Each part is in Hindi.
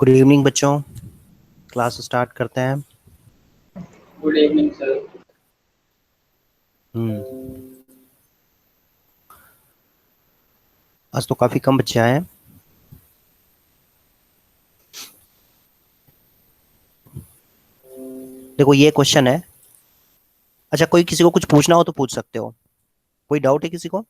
गुड इवनिंग बच्चों, क्लास स्टार्ट करते हैं। Good evening sir. आज तो काफ़ी कम बच्चे आए हैं। देखो ये क्वेश्चन है। अच्छा, कोई किसी को कुछ पूछना हो तो पूछ सकते हो। कोई डाउट है किसी को?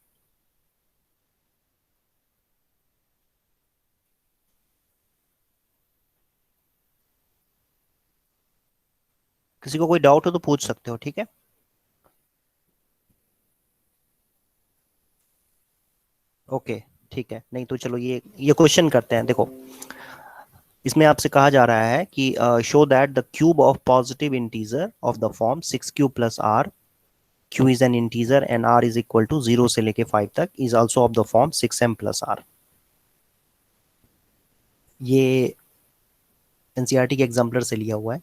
किसी को कोई डाउट हो तो पूछ सकते हो, ठीक है। ओके, ठीक है। नहीं तो चलो ये क्वेश्चन करते हैं। देखो, इसमें आपसे कहा जा रहा है कि show that the cube of positive integer of the form 6 q plus r, q is an integer and r is equal to 0 से लेके 5 तक, is also of the form 6m plus r. ये एनसीईआरटी के एग्जाम्पलर से लिया हुआ है।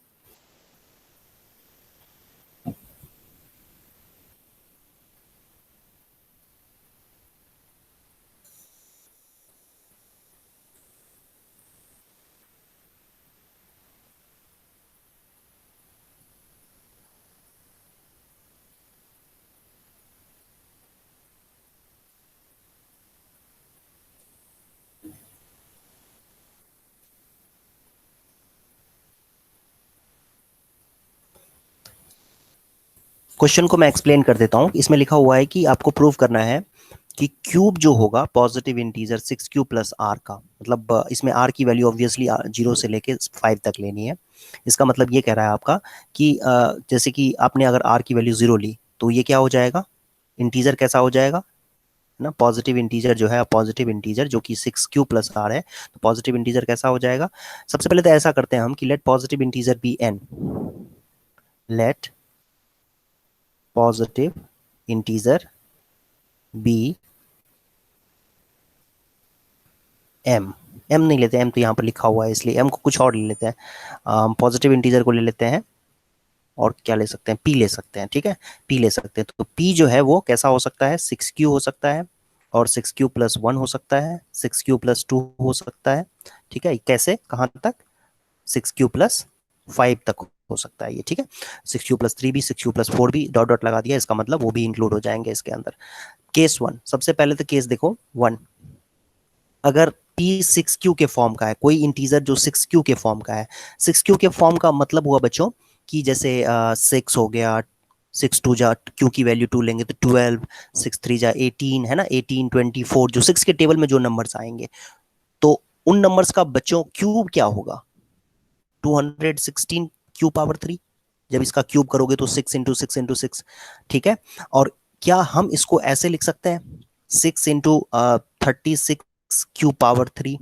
क्वेश्चन को मैं एक्सप्लेन कर देता हूँ। इसमें लिखा हुआ है कि आपको प्रूव करना है कि क्यूब जो होगा positive integer 6 q plus r का, मतलब इसमें आर की वैल्यू ऑब्वियसली 0 से लेके 5 तक लेनी है। इसका मतलब ये कह रहा है आपका कि जैसे कि आपने अगर आर की वैल्यू 0 ली तो ये क्या हो जाएगा, इंटीजर कैसा हो जाएगा ना। पॉजिटिव इंटीजर जो है, पॉजिटिव इंटीजर जो कि 6 क्यू प्लस आर है, तो पॉजिटिव इंटीजर कैसा हो जाएगा। सबसे पहले तो ऐसा करते हैं हम कि let positive integer be n, let positive integer be m. M नहीं लेते, एम तो यहाँ पर लिखा हुआ है इसलिए एम को कुछ और ले लेते हैं। पॉजिटिव इंटीजर को ले लेते हैं और क्या ले सकते हैं, पी ले सकते हैं, ठीक है। पी ले सकते हैं तो पी जो है वो कैसा हो सकता है, 6 क्यू हो सकता है, और 6 क्यू प्लस 1 हो सकता है, 6 क्यू प्लस 2 हो सकता है। ठीक है, कैसे, कहाँ तक, 6 क्यू प्लस 5 तक हो सकता है ये, ठीक है। 6 क्यू प्लस 3 भी, 6 क्यू प्लस 4 भी, डॉट डॉट लगा दिया, इसका मतलब वो भी इंक्लूड हो जाएंगे इसके अंदर। केस 1, सबसे पहले तो केस देखो 1। अगर p 6q के फॉर्म का है, कोई इंटीजर जो 6q के फॉर्म का है। 6q के फॉर्म का मतलब हुआ बच्चों कि जैसे 6 हो गया, 6 2 जा q की वैल्यू 2 लेंगे तो 12, 6 3 जा 18 है ना, 18 24, जो 6 के टेबल में जो नंबर्स आएंगे तो उन नंबर्स का बच्चों क्यूब क्या होगा, 216 क्यू पावर 3। जब इसका क्यूब करोगे तो 6 इंटू 6 इंटू 6, ठीक है। और क्या हम इसको ऐसे लिख सकते हैं, 6 इंटू 36 क्यू पावर 3।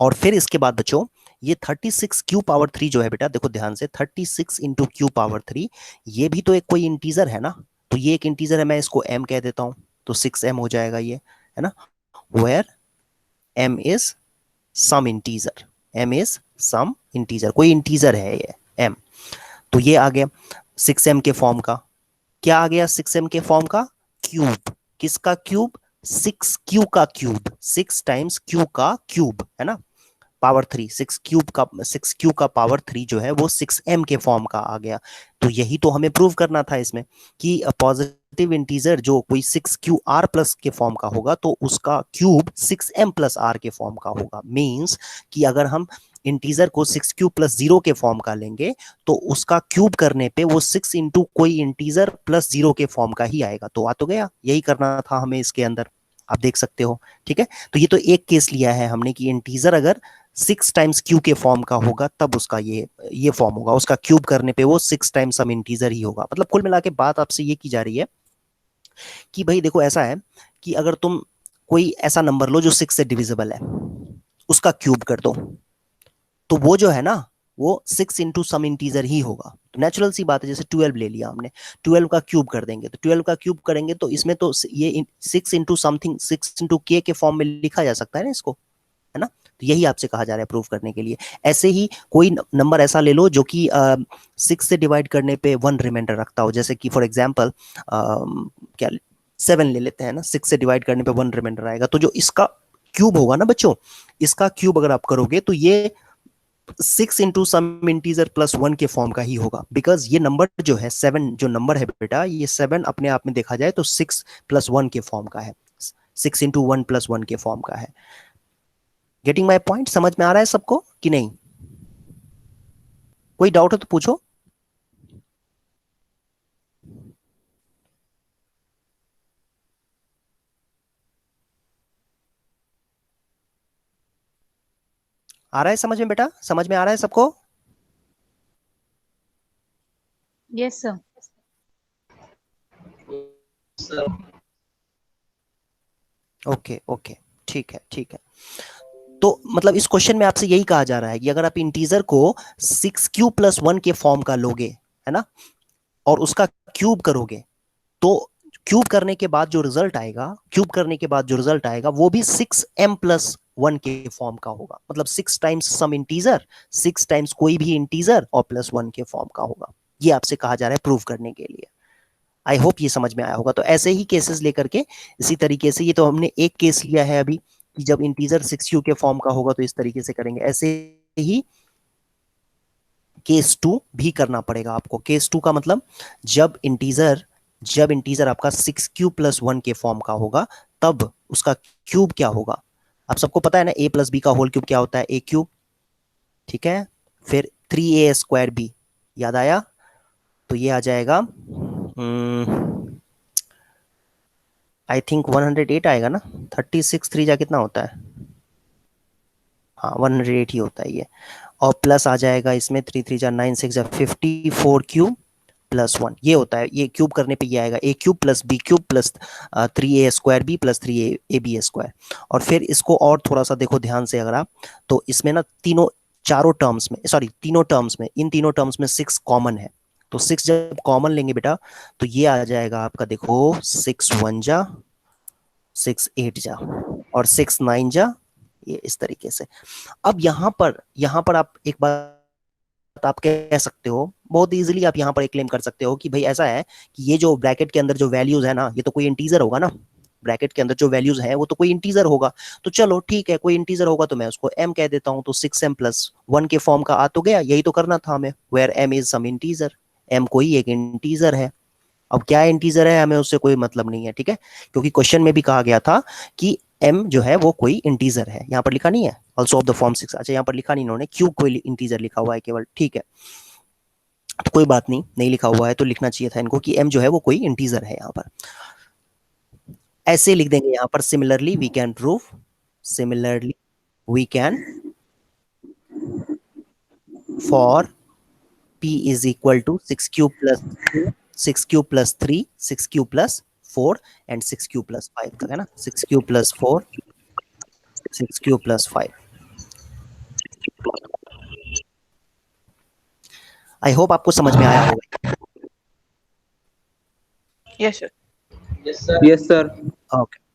और फिर इसके बाद बच्चों ये 36 क्यू पावर 3 जो है बेटा, देखो ध्यान से, 36 इंटू Q पावर 3, ये भी तो एक कोई इंटीजर है ना। तो ये एक इंटीजर है, मैं इसको m कह देता हूं, तो 6m हो जाएगा ये, है ना। Where m is some integer, m is some integer, कोई इंटीजर है ये m। तो ये आ गया 6m के फॉर्म का। क्या आ गया 6m के फॉर्म का, क्यूब। किसका क्यूब, 6q का क्यूब, 6 टाइम्स q का क्यूब, है ना। पावर 3, 6 क्यू का पावर 3 जो है वो 6m के फॉर्म का आ गया। तो यही तो हमें प्रूव करना था इसमें कि पॉजिटिव इंटीजर जो कोई 6 क्यू आर प्लस के फॉर्म का होगा तो उसका क्यूब 6m प्लस आर के फॉर्म का होगा। मीन्स कि अगर हम इंटीजर को 6q प्लस 0 के फॉर्म का लेंगे तो उसका क्यूब करने पे वो 6 इंटू कोई इंटीजर प्लस 0 के फॉर्म का ही आएगा। तो आ तो गया, यही करना था हमें इसके अंदर, आप देख सकते हो, ठीक है। तो ये तो एक केस लिया है हमने कि इंटीजर अगर 6 टाइम्स Q के फॉर्म का होगा तब उसका ये फॉर्म होगा, उसका क्यूब करने पे वो 6 टाइम्स सम इंटीजर ही होगा। मतलब कुल मिला के बात आपसे ये की जा रही है कि भाई देखो ऐसा है कि अगर तुम कोई ऐसा नंबर लो जो 6 से डिविजिबल है, उसका क्यूब कर दो, तो वो जो है ना वो 6 इंटू सम इंटीजर ही होगा। तो नेचुरल सी बात है, जैसे 12 ले लिया हमने, 12 का क्यूब कर देंगे, तो 12 का क्यूब करेंगे तो इसमें तो ये 6 इंटू समथिंग, 6 इंटू K के फॉर्म में लिखा जा सकता है ना इसको, है ना। तो यही आपसे कहा जा रहा है प्रूव करने के लिए। ऐसे ही कोई नंबर ऐसा ले लो जो कि 6 से डिवाइड करने पे 1 रिमाइंडर रखता हो, जैसे कि फॉर एग्जाम्पल क्या 7 ले लेते हैं ना, 6 से डिवाइड करने पे 1 रिमाइंडर आएगा, तो जो इसका क्यूब होगा ना बच्चों, इसका क्यूब अगर आप करोगे तो ये 6 इंटू सम इंटीजर प्लस 1 के फॉर्म का ही होगा, बिकॉज ये नंबर जो है 7 जो नंबर है बेटा, ये 7 अपने आप में देखा जाए तो 6 प्लस 1 के फॉर्म का है, 6 इंटू 1 प्लस 1 के फॉर्म का है। Getting my point? समझ में आ रहा है सबको कि नहीं? कोई डाउट है तो पूछो। आ रहा है समझ में बेटा? समझ में आ रहा है सबको? Yes sir. Sir okay okay, ठीक है ठीक है। तो मतलब इस क्वेश्चन में आपसे यही कहा जा रहा है कि अगर आप इंटीजर को 6q प्लस 1 के फॉर्म का लोगे, है ना, और उसका क्यूब करोगे, तो क्यूब करने के बाद जो रिजल्ट आएगा, क्यूब करने के बाद जो रिजल्ट आएगा वो भी 6m प्लस 1 के फॉर्म का होगा। मतलब 6 टाइम्स सम इंटीजर, 6 टाइम्स कोई भी इंटीजर और प्लस 1 के फॉर्म का होगा। ये आपसे कहा जा रहा है प्रूव करने के लिए। आई होप ये समझ में आया होगा। तो ऐसे ही केसेस लेकर के, इसी तरीके से, ये तो हमने एक केस लिया है अभी कि जब इंटीजर 6q के फॉर्म का होगा तो इस तरीके से करेंगे। ऐसे ही केस 2 भी करना पड़ेगा आपको। केस 2 का मतलब जब इंटीजर आपका 6q प्लस 1 के फॉर्म का होगा तब उसका क्यूब क्या होगा। आप सबको पता है ना, a प्लस बी का होल क्यूब क्या होता है, a क्यूब, ठीक है। फिर 3a स्क्वायर b, याद आया? तो ये आ जाएगा आई थिंक 108 आएगा ना, 36 3 जा कितना होता है, हाँ 108 ही होता है ये। और प्लस आ जाएगा इसमें 3 3 जा 9 6 जा 54 क्यूब प्लस 1, ये होता है। ये क्यूब करने पे ये आएगा a cube plus b cube plus 3a square b plus 3a b square. और फिर इसको और थोड़ा सा देखो ध्यान से अगर आप, तो इसमें ना तीनों टर्म्स में, सॉरी तीनों टर्म्स में, इन तीनों टर्म्स में 6 कॉमन है। तो 6 जब कॉमन लेंगे बेटा तो ये आ जाएगा आपका, देखो 6 1 जा 6 8 जा और 6 9 जा, ये इस तरीके से। अब यहाँ पर आप एक बात आप कह सकते हो, बहुत इजीली आप यहाँ पर एक क्लेम कर सकते हो कि भाई ऐसा है कि ये जो ब्रैकेट के अंदर जो वैल्यूज है ना, ये तो कोई इंटीजर होगा ना, ब्रैकेट के अंदर जो वैल्यूज है वो तो कोई इंटीजर होगा। तो चलो ठीक है, कोई इंटीजर होगा तो मैं उसको m कह देता हूँ। तो 6m प्लस 1 के फॉर्म का आ तो गया, यही तो करना था हमें, where m is some integer, m कोई एक इंटीजर है। अब क्या इंटीजर है हमें उससे कोई मतलब नहीं है, ठीक है, क्योंकि क्वेश्चन में भी कहा गया था कि m जो है वो कोई इंटीजर है। यहाँ पर लिखा नहीं है ऑल्सो ऑफ द फॉर्म 6, अच्छा यहाँ पर लिखा नहीं इन्होंने, क्यूब कोई इंटीजर लिखा हुआ है केवल, ठीक है। तो कोई बात नहीं, नहीं लिखा हुआ है तो लिखना चाहिए था इनको कि m जो है वो कोई इंटीजर है। यहाँ पर ऐसे लिख देंगे यहाँ पर, similarly we can prove, similarly we can for p is equal to 6q plus 2 6q plus 3 6q plus 4 and 6q plus 5 तक है ना, 6q plus 4 6q plus 5। I hope आपको समझ में आया होगा। Yes sir. Yes sir. Yes sir. Okay,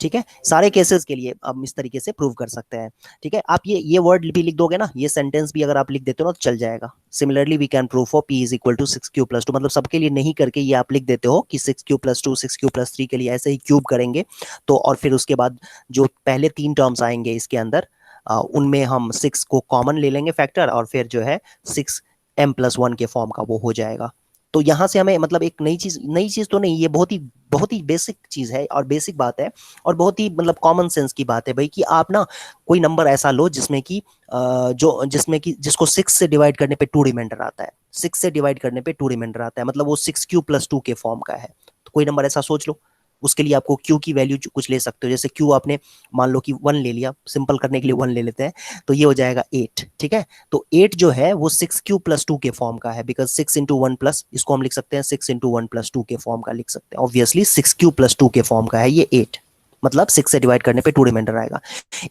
ठीक है, सारे केसेस के लिए हम इस तरीके से प्रूव कर सकते हैं, ठीक है। आप ये वर्ड भी लिख दोगे ना, ये सेंटेंस भी अगर आप लिख देते हो ना तो चल जाएगा। Similarly we can prove for p is equal to 6q plus 2, मतलब सबके लिए नहीं करके ये आप लिख देते हो कि 6q प्लस 2 6q प्लस 3 के लिए ऐसे ही क्यूब करेंगे तो, और फिर उसके बाद जो पहले 3 टर्म्स आएंगे इसके अंदर, उनमें हम 6 को कॉमन ले लेंगे फैक्टर, और फिर जो है 6m प्लस 1 के फॉर्म का वो हो जाएगा। तो यहाँ से हमें मतलब एक नई चीज तो नहीं, ये बहुत ही बेसिक चीज है और बेसिक बात है और बहुत ही मतलब कॉमन सेंस की बात है भाई, कि आप ना कोई नंबर ऐसा लो जिसमें कि जिसको 6 से डिवाइड करने पे 2 रिमाइंडर आता है, 6 से डिवाइड करने पे 2 रिमाइंडर आता है, मतलब वो 6q प्लस 2 के फॉर्म का है। तो कोई नंबर ऐसा सोच लो, उसके लिए आपको q की वैल्यू कुछ ले सकते हो, जैसे q आपने मान लो कि 1 ले लिया, सिंपल करने के लिए 1 ले लेते हैं, तो ये हो जाएगा 8, ठीक है। तो 8 जो है वो 6q प्लस 2 के फॉर्म का है, बिकॉज 6 इंटू 1 प्लस, इसको हम लिख सकते हैं 6 इंटू 1 प्लस 2 के फॉर्म का लिख सकते हैं। ऑब्वियसली 6q प्लस 2 के फॉर्म का है ये 8, मतलब 6 से डिवाइड करने पे 2 रिमाइंडर आएगा।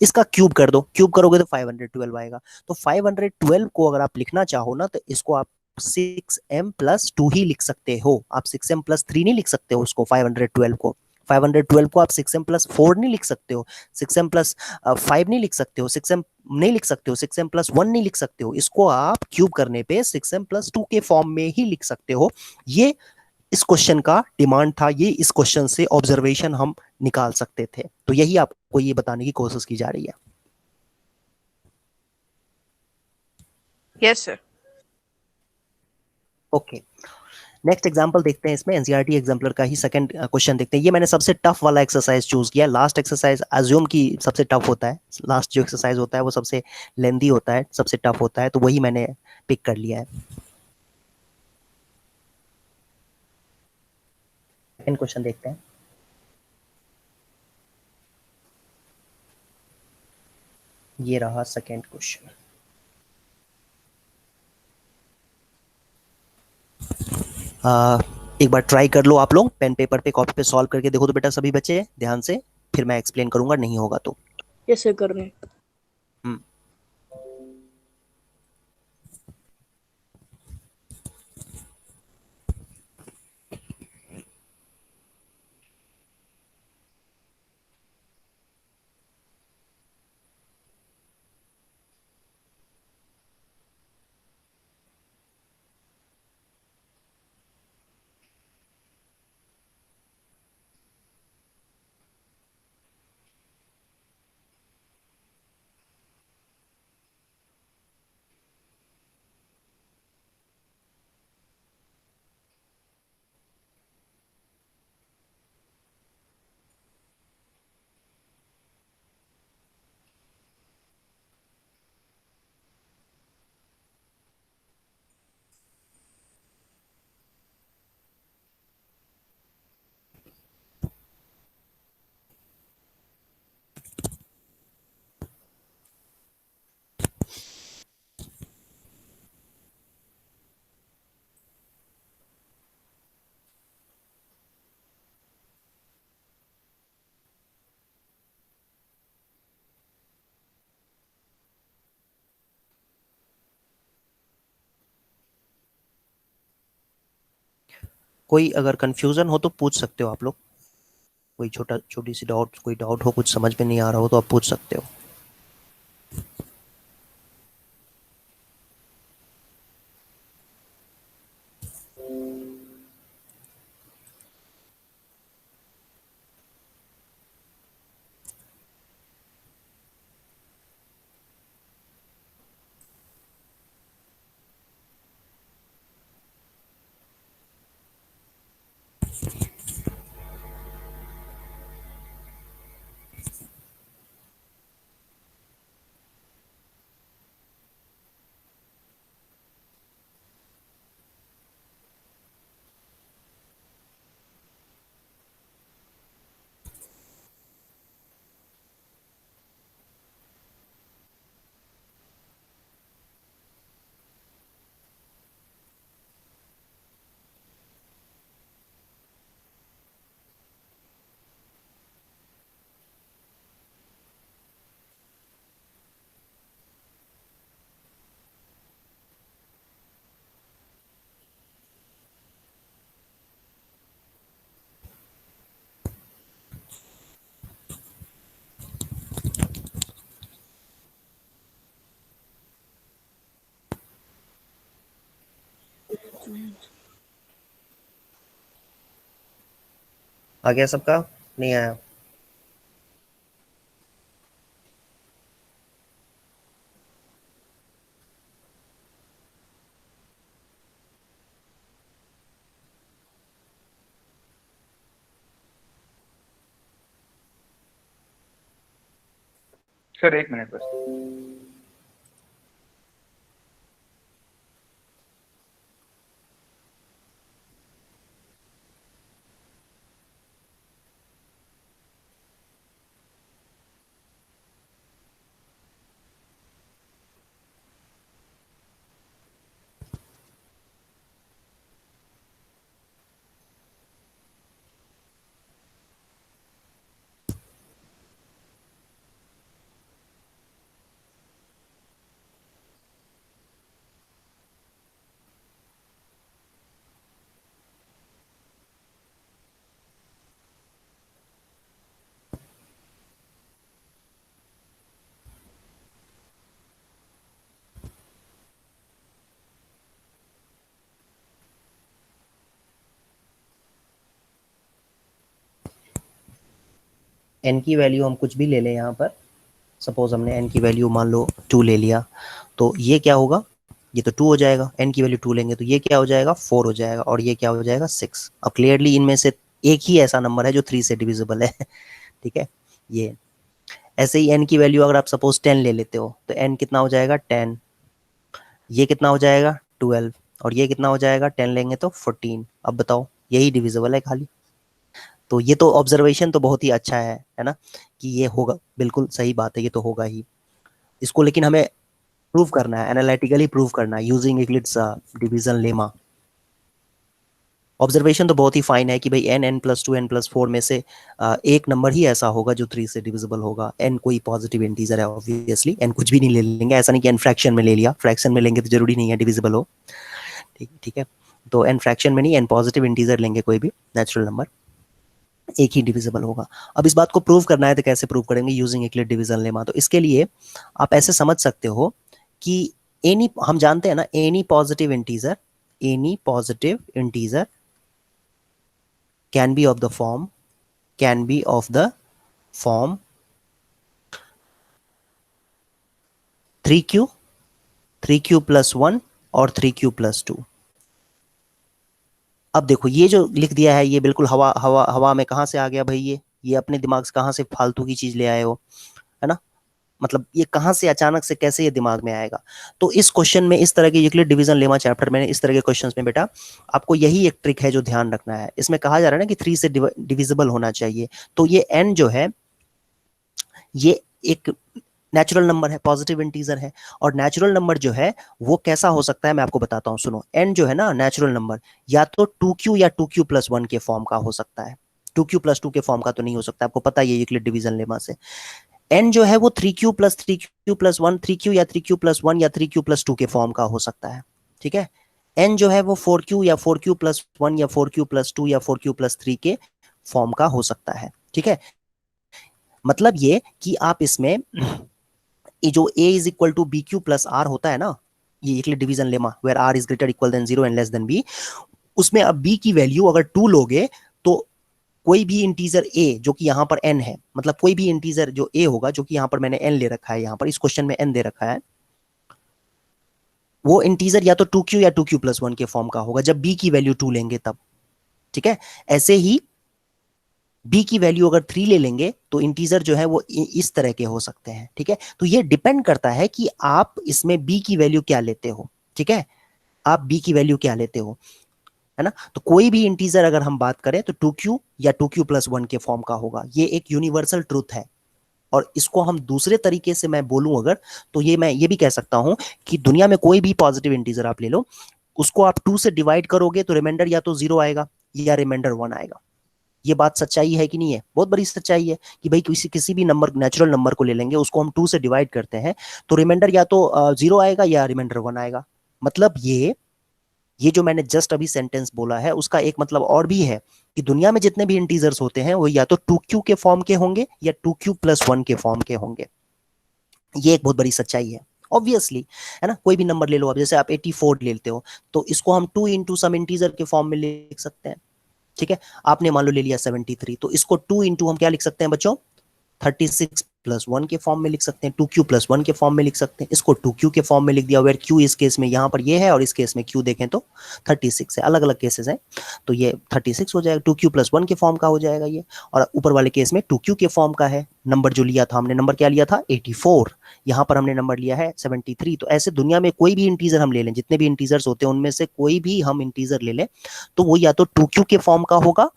इसका क्यूब कर दो, क्यूब करोगे तो 512 आएगा। तो 512 को अगर आप लिखना चाहो ना तो इसको आप 6m प्लस 2 ही लिख सकते हो, आप 6m प्लस 3 नहीं लिख सकते हो उसको। 512 को आप 6m प्लस 4 नहीं लिख सकते हो, 6m प्लस 5 नहीं लिख सकते हो, 6m नहीं लिख सकते हो, 6m प्लस 1 नहीं लिख सकते हो। इसको आप क्यूब करने पे 6m प्लस 2 के फॉर्म में ही लिख सकते हो। ये इस क्वेश्चन का डिमांड था, ये इस क्वेश्चन से ऑब्जर्वेशन हम निकाल सकते थे। तो यही आपको ये बताने की कोशिश की जा रही है। Yes, sir. Okay, next example देखते हैं। इसमें एनसीईआरटी एग्जाम्पलर का ही सेकंड क्वेश्चन देखते हैं। ये मैंने सबसे टफ वाला एक्सरसाइज चूज किया। लास्ट एक्सरसाइज अज्यूम की सबसे टफ होता है, लास्ट जो एक्सरसाइज होता है वो सबसे लेंदी होता है, सबसे टफ होता है, तो वही मैंने पिक कर लिया है। सेकंड क्वेश्चन देखते हैं। ये रहा सेकंड क्वेश्चन। एक बार ट्राई कर लो आप लोग, पेन पेपर पे कॉपी पे सॉल्व करके देखो तो बेटा सभी बच्चे ध्यान से, फिर मैं एक्सप्लेन करूंगा नहीं होगा तो। Yes, sir, कर रहे हैं। हम्म, कोई अगर कंफ्यूजन हो तो पूछ सकते हो आप लोग। कोई छोटी सी डाउट, कोई डाउट हो, कुछ समझ में नहीं आ रहा हो तो आप पूछ सकते हो। आ गया सबका? नहीं आया? सर एक मिनट बस। n की वैल्यू हम कुछ भी ले लें यहाँ पर, सपोज हमने n की वैल्यू मान लो 2 ले लिया, तो ये क्या होगा, ये तो 2 हो जाएगा, n की वैल्यू 2 लेंगे तो ये क्या हो जाएगा 4 हो जाएगा, और ये क्या हो जाएगा 6। अब क्लियरली इनमें से एक ही ऐसा नंबर है जो 3 से डिविजिबल है ठीक है। ये ऐसे ही n की वैल्यू अगर आप सपोज 10 ले लेते हो तो n कितना हो जाएगा 10, ये कितना हो जाएगा 12, और ये कितना हो जाएगा 10 लेंगे तो 14। अब बताओ यही डिविजिबल है खाली। तो ये तो ऑब्जर्वेशन तो बहुत ही अच्छा है ना, कि ये होगा, बिल्कुल सही बात है, ये तो होगा ही। इसको लेकिन हमें प्रूव करना है, एनालिटिकली प्रूव करना है using Euclid's division lemma. Observation तो बहुत ही फाइन है कि भाई n n+2 n+4 में से एक नंबर ही ऐसा होगा जो 3 से डिविजिबल होगा। n कोई पॉजिटिव इंटीजर है, ऑब्वियसली n कुछ भी नहीं ले लेंगे, ऐसा नहीं कि n फ्रैक्शन में ले लिया, फ्रैक्शन में लेंगे तो जरूरी नहीं है डिविजिबल हो, ठीक है। तो n फ्रैक्शन में नहीं, n पॉजिटिव इंटीजर लेंगे, कोई भी नेचुरल नंबर एक ही डिविजिबल होगा। अब इस बात को प्रूव करना है तो कैसे प्रूव करेंगे, यूजिंग यूक्लिड डिवीजन लेमा। तो इसके लिए आप ऐसे समझ सकते हो कि एनी, हम जानते हैं ना, any positive integer can be of the form 3q plus 1 और 3q plus 2। अब देखो ये जो लिख दिया है ये बिल्कुल हवा हवा हवा में कहाँ से आ गया भाई, ये अपने दिमाग से कहाँ से फालतू की चीज ले आए हो, है ना। मतलब ये कहाँ से अचानक से कैसे ये दिमाग में आएगा। तो इस क्वेश्चन में, इस तरह के यूक्लिड डिवीजन लेमा चैप्टर में, इस तरह के क्वेश्चंस में बेटा आपको यही एक ट्रिक है जो ध्यान रखना है। इसमें कहा जा रहा है ना कि 3 से डिविजिबल होना चाहिए, तो ये n जो है ये एक नेचुरल नंबर है, पॉजिटिव इंटीजर है, और नेचुरल नंबर जो है वो कैसा हो सकता है मैं आपको बताता हूँ, सुनो। n जो है ना नेचुरल नंबर, या तो 2q या 2q+1 के फॉर्म का हो सकता है, 2q+2 के फॉर्म का तो नहीं हो सकता, आपको पता है ये यूक्लिड डिवीजन लेमा से। n जो है वो 3q+3q+1, 3q या 3q+1 या 3q+2 के फॉर्म का हो सकता है, ठीक है। n जो है वो 4q या 4q+1 या 4q+2 या 4q+3 के फॉर्म का हो सकता है, ठीक है। मतलब ये कि आप इसमें ये जो a is equal to B q plus r होता है ना, ये Euclid division lemma where r is greater equal than 0 and less than b, उसमें अब b की वैल्यू अगर 2 लोगे तो कोई भी इंटीजर a जो कि यहाँ पर n है, मतलब कोई भी इंटीजर जो a होगा, जो कि यहाँ पर मैंने n ले रखा है, यहाँ पर इस क्वेश्चन में n दे रखा है, वो इंटीजर या तो 2q या 2q+1 के फॉर्म का होगा जब b की वैल्यू 2 लेंगे तब, ठीक है। ऐसे ही b की वैल्यू अगर 3 ले लेंगे तो इंटीजर जो है वो इस तरह के हो सकते हैं, ठीक है। तो ये डिपेंड करता है कि आप इसमें b की वैल्यू क्या लेते हो, ठीक है, आप b की वैल्यू क्या लेते हो, है ना। तो कोई भी इंटीजर अगर हम बात करें तो 2q या 2q+1 के फॉर्म का होगा, ये एक यूनिवर्सल ट्रूथ है। और इसको हम दूसरे तरीके से मैं बोलूं अगर, तो ये मैं ये भी कह सकता हूं कि दुनिया में कोई भी पॉजिटिव इंटीजर आप ले लो, उसको आप 2 से डिवाइड करोगे तो रिमाइंडर या तो 0 आएगा या रिमाइंडर 1 आएगा। ये बात सच्चाई है कि नहीं है, बहुत बड़ी सच्चाई है कि भाई किसी भी नंबर, नेचुरल नंबर को ले लेंगे, उसको हम 2 से डिवाइड करते हैं तो रिमाइंडर या तो 0 आएगा या रिमाइंडर 1 आएगा। मतलब ये जो मैंने जस्ट अभी सेंटेंस बोला है उसका एक मतलब और भी है कि दुनिया में जितने भी इंटीजर्स होते हैं वो या तो 2q के फॉर्म के होंगे या 2q+1 के फॉर्म के होंगे। ये एक बहुत बड़ी सच्चाई है ऑब्वियसली, है ना। कोई भी नंबर ले लो आप, जैसे आप 84 लेते हो तो इसको हम 2 इंटू सम इंटीजर के फॉर्म में लिख सकते हैं, ठीक है। आपने मान लो ले लिया 73, तो इसको 2 इंटू हम क्या लिख सकते हैं बच्चों, 36+1 के फॉर्म में लिख सकते हैं, 2q+1 के फॉर्म में लिख सकते हैं, इसको 2q के फॉर्म में लिख दिया, वेयर q इस केस में यहाँ पर ये है और इस केस में q देखें तो 36 है, अलग अलग केसेस हैं, तो ये 36 हो जाएगा, 2q+1 के फॉर्म का हो जाएगा ये। और ऊपर वाले केस में 2q के फॉर्म का है, नंबर जो लिया था हमने, नंबर क्या लिया था 84, यहाँ पर हमने नंबर लिया है 73। तो ऐसे दुनिया में कोई भी इंटीजर हम ले लें, जितने भी इंटीजर्स होते हैं उनमें से कोई भी हम इंटीजर ले लें तो वो या तो 2q के फॉर्म का होगा,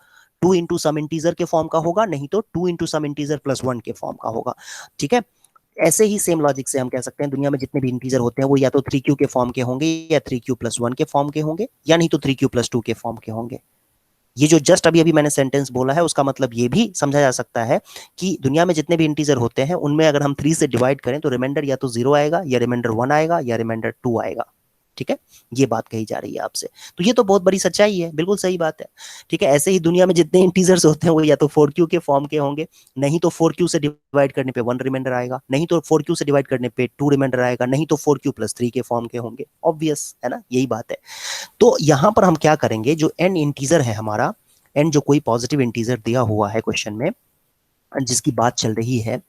2 इंटू सम इंटीजर के फॉर्म का होगा, नहीं तो 2 इंटू सम इंटीजर +1 के फॉर्म का होगा, ठीक है। ऐसे ही सेम लॉजिक से हम कह सकते हैं दुनिया में जितने भी इंटीजर होते हैं वो या तो 3q के फॉर्म के होंगे या 3q+1 के फॉर्म के होंगे या नहीं तो 3q+2 के फॉर्म के होंगे। ये जो जस्ट अभी मैंने सेंटेंस बोला है उसका मतलब ये भी समझा जा सकता है कि दुनिया में जितने भी इंटीजर होते हैं उनमें अगर हम 3 से डिवाइड करें तो रिमाइंडर या तो 0 आएगा या रिमाइंडर 1 आएगा या रिमाइंडर 2 आएगा, ठीक है। ये बात कही जा रही है आपसे, तो ये तो बहुत बड़ी सच्चाई है, बिल्कुल सही बात है, ठीक है। ऐसे ही दुनिया में जितने इंटीजर्स होते हैं वो या तो 4q के फॉर्म के होंगे, नहीं तो 4q से डिवाइड करने पे 1 रिमाइंडर आएगा, नहीं तो 4q से डिवाइड करने पे 2 रिमाइंडर आएगा, नहीं तो 4q+3 के फॉर्म के होंगे, ऑब्वियस है ना, यही बात है। तो यहां पर हम क्या करेंगे, जो n इंटीजर है हमारा, n जो कोई पॉजिटिव इंटीजर दिया हुआ है क्वेश्चन में, जिसकी बात चल रही है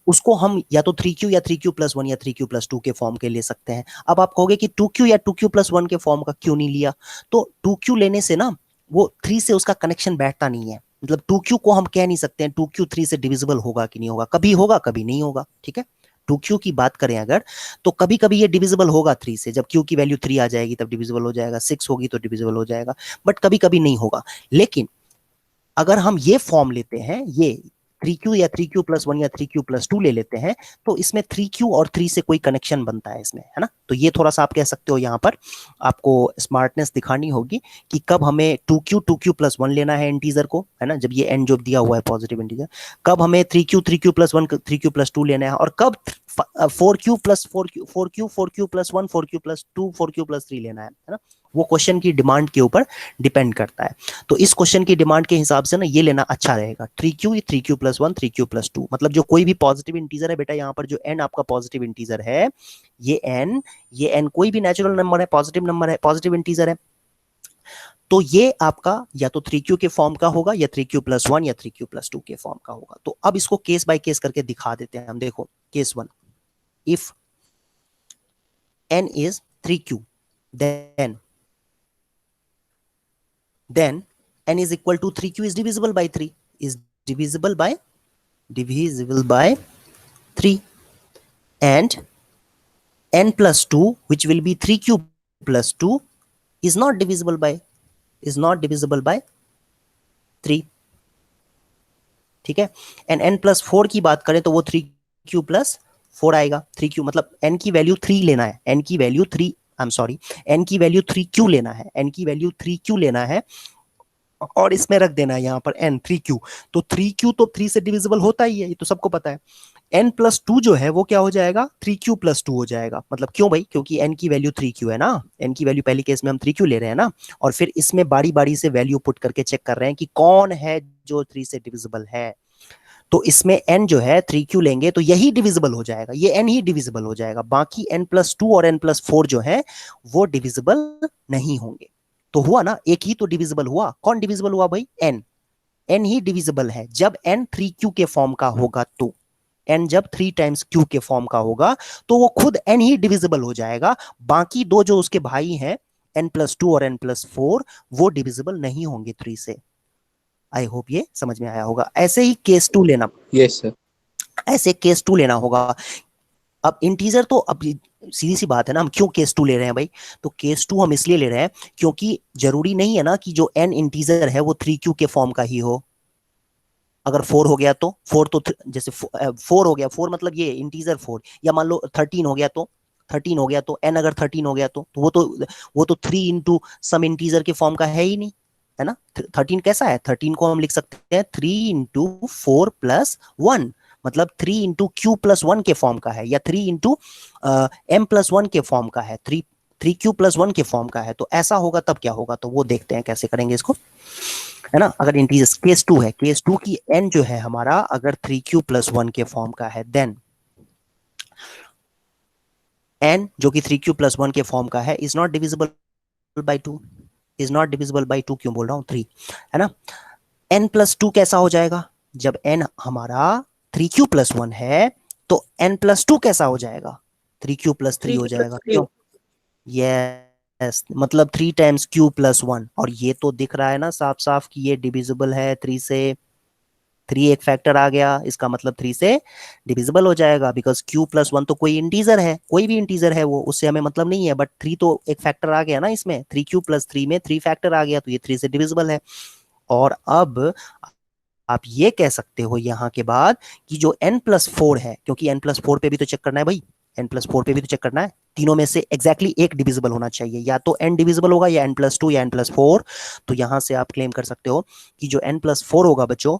उसको हम या तो 3Q या 3Q+1 या 3Q+2 के फॉर्म के ले सकते हैं। अब आप कहोगे कि 2Q या 2Q+1 के फॉर्म का क्यों नहीं लिया? तो 2Q लेने से ना वो 3 से उसका कनेक्शन बैठता नहीं है। मतलब 2Q को हम कह नहीं सकते हैं 2Q 3 से डिविजिबल होगा कि नहीं होगा, कभी होगा कभी नहीं होगा। ठीक है, 2Q की बात करें अगर, तो कभी कभी ये डिविजिबल होगा 3 से, जब Q की वैल्यू 3 आ जाएगी तब डिविजिबल हो जाएगा, 6 होगी तो डिविजिबल हो जाएगा, बट कभी कभी नहीं होगा। लेकिन अगर हम ये फॉर्म लेते हैं, ये 3Q या 3Q+1 या 3Q+2 ले लेते हैं, तो इसमें 3Q और 3 से कोई कनेक्शन बनता है इसमें, है ना। तो ये थोड़ा सा आप कह सकते हो, यहाँ पर आपको स्मार्टनेस दिखानी होगी कि कब हमें 2Q लेना है इंटीजर को, है ना, जब ये एन जो दिया हुआ है पॉजिटिव इंटीजर, कब हमें 3Q+1 3Q+2 लेना है, और कब 4Q+1 4Q+2 लेना है ना। वो क्वेश्चन की डिमांड के ऊपर डिपेंड करता है। तो इस क्वेश्चन की डिमांड के हिसाब से ना ये लेना अच्छा रहेगा, 3Q 3Q+1 3Q+2। मतलब जो कोई भी पॉजिटिव इंटीजर है बेटा, यहाँ पर जो n आपका पॉजिटिव इंटीजर है, ये n कोई भी नेचुरल नंबर है, पॉजिटिव इंटीजर है, तो ये आपका या तो 3Q के फॉर्म का होगा या 3Q+1 या 3Q+2 के फॉर्म का होगा। तो अब इसको केस बाय केस करके दिखा देते हैं हम। देखो case 1, if n is 3Q, then n is equal to 3Q is divisible by 3, is divisible by 3, and n plus 2 which will be 3Q+2 is not divisible by 3। ठीक है, and n+4 की बात करें तो वो 3Q+4 आएगा। 3Q मतलब n की वैल्यू 3 लेना है, n की वैल्यू 3Q लेना है, n की वैल्यू 3Q लेना है, और इसमें रख देना है यहाँ पर n 3Q। तो 3Q तो 3 से डिविजिबल होता ही है, ये तो सबको पता है। n+2 जो है वो क्या हो जाएगा, 3Q+2 हो जाएगा। मतलब क्यों भाई, क्योंकि n की वैल्यू 3Q है ना, n की वैल्यू पहले केस में हम 3Q ले रहे हैं ना, और फिर इसमें बारी बारी से वैल्यू पुट करके चेक कर रहे हैं कि कौन है जो 3 से डिविजिबल है। तो इसमें n जो है 3Q लेंगे तो यही डिविजिबल हो जाएगा, ये n ही डिविजिबल हो जाएगा, बाकी n+2 और n+4 जो है वो डिविजिबल नहीं होंगे। तो हुआ ना, एक ही तो डिविजिबल हुआ। कौन डिविजिबल हुआ भाई, n ही डिविजिबल है जब n 3Q के फॉर्म का होगा। तो n जब 3 टाइम्स Q के फॉर्म का होगा तो वो खुद n ही डिविजिबल हो जाएगा, बाकी दो जो उसके भाई हैं n+2 और n+4 वो डिविजिबल नहीं होंगे 3 से। आई होप ये समझ में आया होगा। ऐसे ही केस 2 लेना, यस सर। ऐसे केस 2 लेना होगा। अब इंटीजर तो अब सीधी सी बात है ना, हम क्यों केस 2 ले रहे हैं भाई, तो केस 2 हम इसलिए ले रहे हैं क्योंकि जरूरी नहीं है ना कि जो n इंटीजर है वो 3Q के फॉर्म का ही हो। अगर 4 हो गया तो 4 तो जैसे 4 हो गया, 4 मतलब ये इंटीजर 4, या मान लो 13 हो गया तो 13 हो गया, तो n अगर 13 हो गया तो वो तो 3 इंटू सम इंटीजर के फॉर्म का है ही नहीं, है ना। 13 कैसा है, 13 को हम लिख सकते हैं 3 इंटू 4+1, मतलब 3 इंटू Q+1 के फॉर्म का है, या 3 इंटू M+1 के फॉर्म का है, 3Q+1 के फॉर्म का है। तो ऐसा होगा तब क्या होगा, तो वो देखते हैं कैसे करेंगे इसको, है ना। अगर इंटीजर्स केस 2 है, केस 2 की n जो है हमारा अगर 3Q+1 के फॉर्म का है, देन n जो कि 3Q+1 के फॉर्म का है is not divisible by 2, is not divisible by 2, क्यों बोल रहा हूं 3, है ना। n+2 कैसा हो जाएगा, जब n हमारा 3Q+1 है तो n+2 कैसा हो जाएगा, 3Q+3 हो जाएगा। क्यों, यस, मतलब 3 टाइम्स Q+1, और ये तो दिख रहा है ना साफ साफ कि ये डिविजिबल है 3 से। 3 एक फैक्टर आ गया, इसका मतलब 3 से डिविजिबल हो जाएगा, बिकॉज Q+1 तो कोई इंटीजर है, कोई भी इंटीजर है वो, उससे हमें मतलब नहीं है, बट 3 तो एक फैक्टर आ गया ना इसमें, 3Q+3 में 3 फैक्टर आ गया, तो ये 3 से डिविजिबल है। और अब आप ये कह सकते हो यहाँ के बाद कि जो n+4 है, क्योंकि n+4 पे भी तो चेक करना है भाई, n+4 पे भी तो चेक करना है, तीनों में से एग्जैक्टली एक डिविजिबल होना चाहिए, या तो n डिविजिबल होगा या n+2 या n+4। तो यहां से आप क्लेम कर सकते हो कि जो n+4 होगा बच्चों,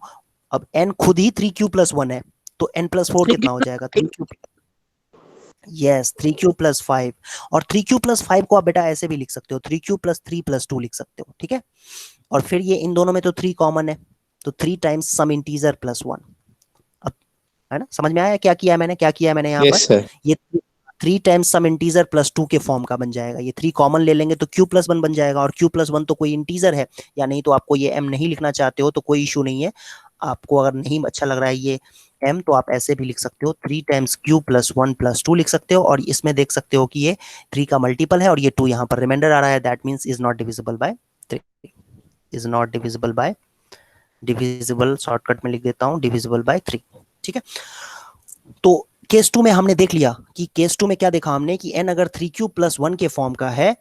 अब n खुद ही 3Q+1 है, तो n+4 कितना हो जाएगा, 3Q, यस 3Q+5। और 3Q+5 को आप बेटा ऐसे भी लिख सकते हो, 3Q+3+2 लिख सकते हो, ठीक है। और फिर ये इन दोनों में तो 3 कॉमन है, तो 3 टाइम्स सम इंटीजर +1। अब है ना, समझ में आया क्या किया है मैंने, क्या किया है मैंने यहाँ यस पर, सर। ये 3 टाइम्स सम इंटीजर +2 के फॉर्म का बन जाएगा। ये 3 कॉमन ले लेंगे तो Q+1 बन जाएगा, और Q+1 तो कोई इंटीजर है, या नहीं तो आपको ये m नहीं लिखना चाहते हो तो कोई इशू नहीं है, आपको अगर नहीं अच्छा लग रहा है ये m, तो आप ऐसे भी लिख सकते हो 3 टाइम्स q प्लस 1 प्लस 2 लिख सकते हो, और इसमें देख सकते हो कि ये 3 का मल्टीपल है और ये 2 यहाँ पर रिमाइंडर आ रहा है, that means is not divisible by 3, is not divisible by, divisible shortcut में लिख देता हूँ डिविजिबल बाय 3। ठीक है, तो केस 2 में हमने देख लिया कि केस 2 में क्या देखा हमने कि n अगर 3q प्लस 1 के फॉर्म का है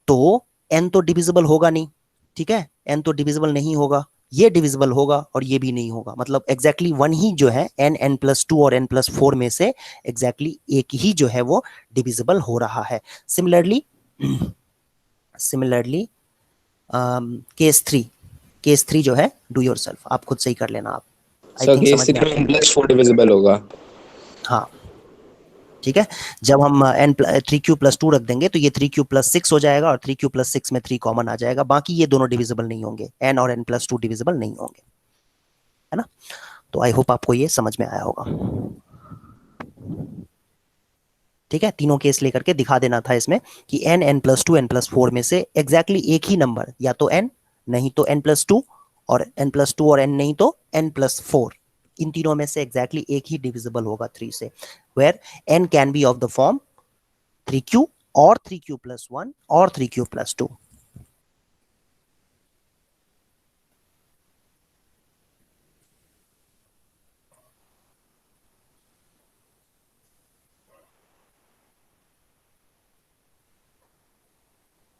तो n तो डिविजिबल होगा नहीं। ठीक है, n तो डिविजिबल नहीं होगा, ये डिविजिबल होगा और ये भी नहीं होगा, मतलब एग्जैक्टली वन ही जो है n n प्लस 2 और n प्लस 4 में से एग्जैक्टली एक ही जो है वो डिविजिबल हो रहा है। सिमिलरली सिमिलरली केस 3 जो है डू योरसेल्फ, आप खुद से ही कर लेना आप, आई सर थिंक केस समझ में 3 में n+4 डिविजिबल होगा। हाँ ठीक है, जब हम n 3q प्लस 2 रख देंगे तो ये 3q प्लस 6 हो जाएगा और 3q प्लस 6 में 3 कॉमन आ जाएगा, बाकी ये दोनों डिविजिबल नहीं होंगे, n और n प्लस 2 डिविजिबल नहीं होंगे, है ना। तो आई होप आपको ये समझ में आया होगा। ठीक है, तीनों केस लेकर के दिखा देना था इसमें कि n n plus 2 n plus 4 में से एग्जैक्टली एक ही नंबर, या तो n नहीं तो n प्लस 2, और n प्लस 2 और n नहीं तो n प्लस 4, इन तीनों में से एग्जैक्टली एक ही डिविजिबल होगा 3 से, where n can be of the form 3q और 3q प्लस 1 और 3q प्लस 2।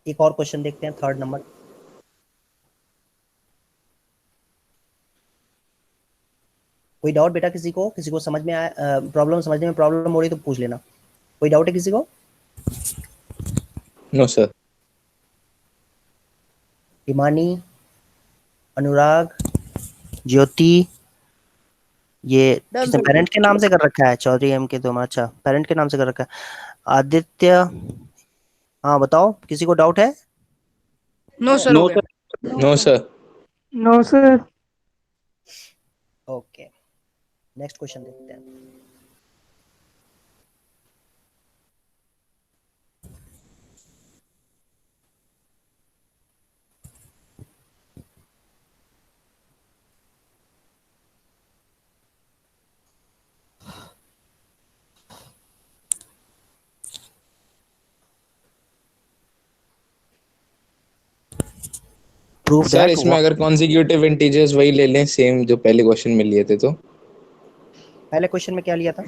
एक और क्वेश्चन देखते हैं, थर्ड नंबर। कोई डाउट बेटा किसी को, किसी को समझ में आया, प्रॉब्लम समझने में प्रॉब्लम हो रही तो पूछ लेना, कोई डाउट है किसी को? No sir. हिमानी, अनुराग, ज्योति, ये किसने पेरेंट के नाम से कर रखा है? चौधरी एम के तुम, अच्छा पेरेंट के नाम से कर रखा है। आदित्य, हाँ बताओ किसी को डाउट है? नो सर, हो गया। No sir. No sir. Okay, next question देखते हैं। प्रूव सर दैट इसमें अगर कॉन्जिक्यूटिव इंटीजर्स वही ले लें सेम जो पहले क्वेश्चन में लिए थे तो पहले क्वेश्चन में क्या लिया था?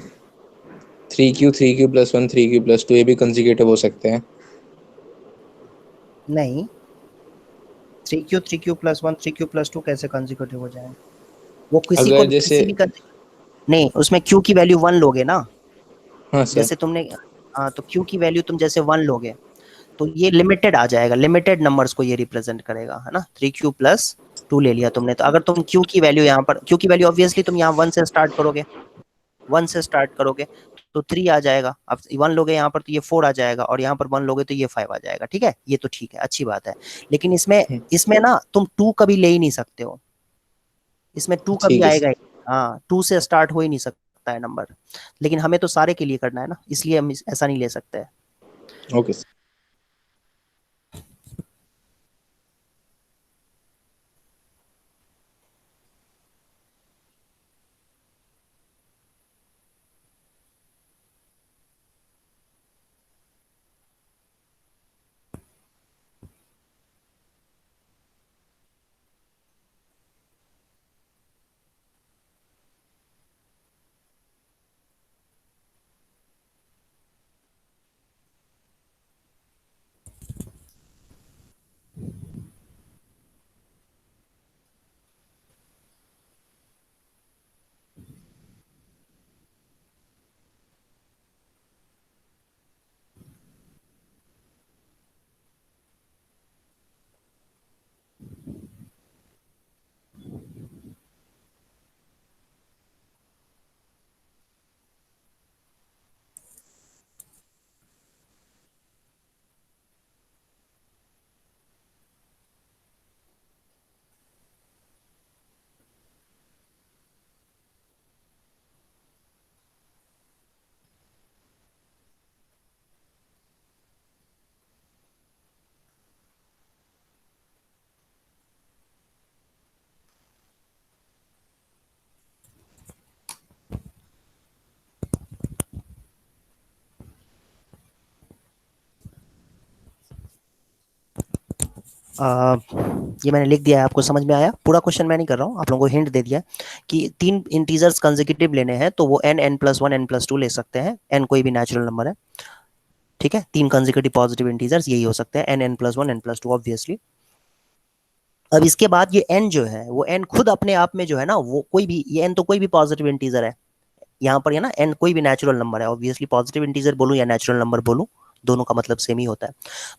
3q प्लस 1 3q प्लस 2 ये भी कॉन्जिक्यूटिव हो सकते हैं। नहीं, 3q प्लस 1 3q प्लस 2 कैसे कंसेक्यूटिव हो जाएंगे? वो किसी को अगर जैसे किसी भी नहीं, उसमें q की वैल्यू 1 लोगे ना, हाँ सर। जैसे तुमने, हाँ तो q की वैल्यू तुम जैसे 1 लोगे तो ये लिमिटेड आ जाएगा, लिमिटेड नंबर्स को ये रिप्रेजेंट करेगा, है ना। 3q प्लस 2 ले लिया तुमने, तो अगर तुम q की वैल्यू यहाँ पर, q की वैल्यू ऑब्वियसली तुम यहाँ 1 से स्टार्ट करोगे, 1 से स्टार्ट करोगे तो 3 आ जाएगा, अब 1 लोगे यहाँ पर तो ये 4 आ जाएगा, और यहाँ पर 1 लोगे तो ये 5 आ जाएगा। ठीक है, ये तो ठीक है, अच्छी बात है, लेकिन इसमें इसमें ना तुम 2 कभी ले ही नहीं सकते हो, इसमें 2 कभी ठीक है आएगा ही, हाँ 2 से स्टार्ट हो ही नहीं सकता है नंबर, लेकिन हमें तो सारे के लिए करना है ना, इसलिए हम ऐसा नहीं ले सकते। Okay sir. ये मैंने लिख दिया है, आपको समझ में आया? पूरा क्वेश्चन मैं नहीं कर रहा हूँ, आप लोगों को हिंट दे दिया कि 3 इंटीजर्स कंसेक्यूटिव लेने हैं तो वो n+1 n+2 ले सकते हैं। n कोई भी नेचुरल नंबर है, ठीक है। 3 कंसेक्यूटिव पॉजिटिव इंटीजर्स यही हो सकते हैं, n+1 n+2 ऑब्वियसली। अब इसके बाद ये n जो है वो n खुद अपने आप में जो है ना, वो कोई भी, ये n तो कोई भी पॉजिटिव इंटीजर है यहाँ पर, है ना। n कोई भी नेचुरल नंबर है, ऑब्वियसली पॉजिटिव इंटीजर बोलूं या नेचुरल नंबर बोलूं, दोनों का मतलब सेम ही होता है।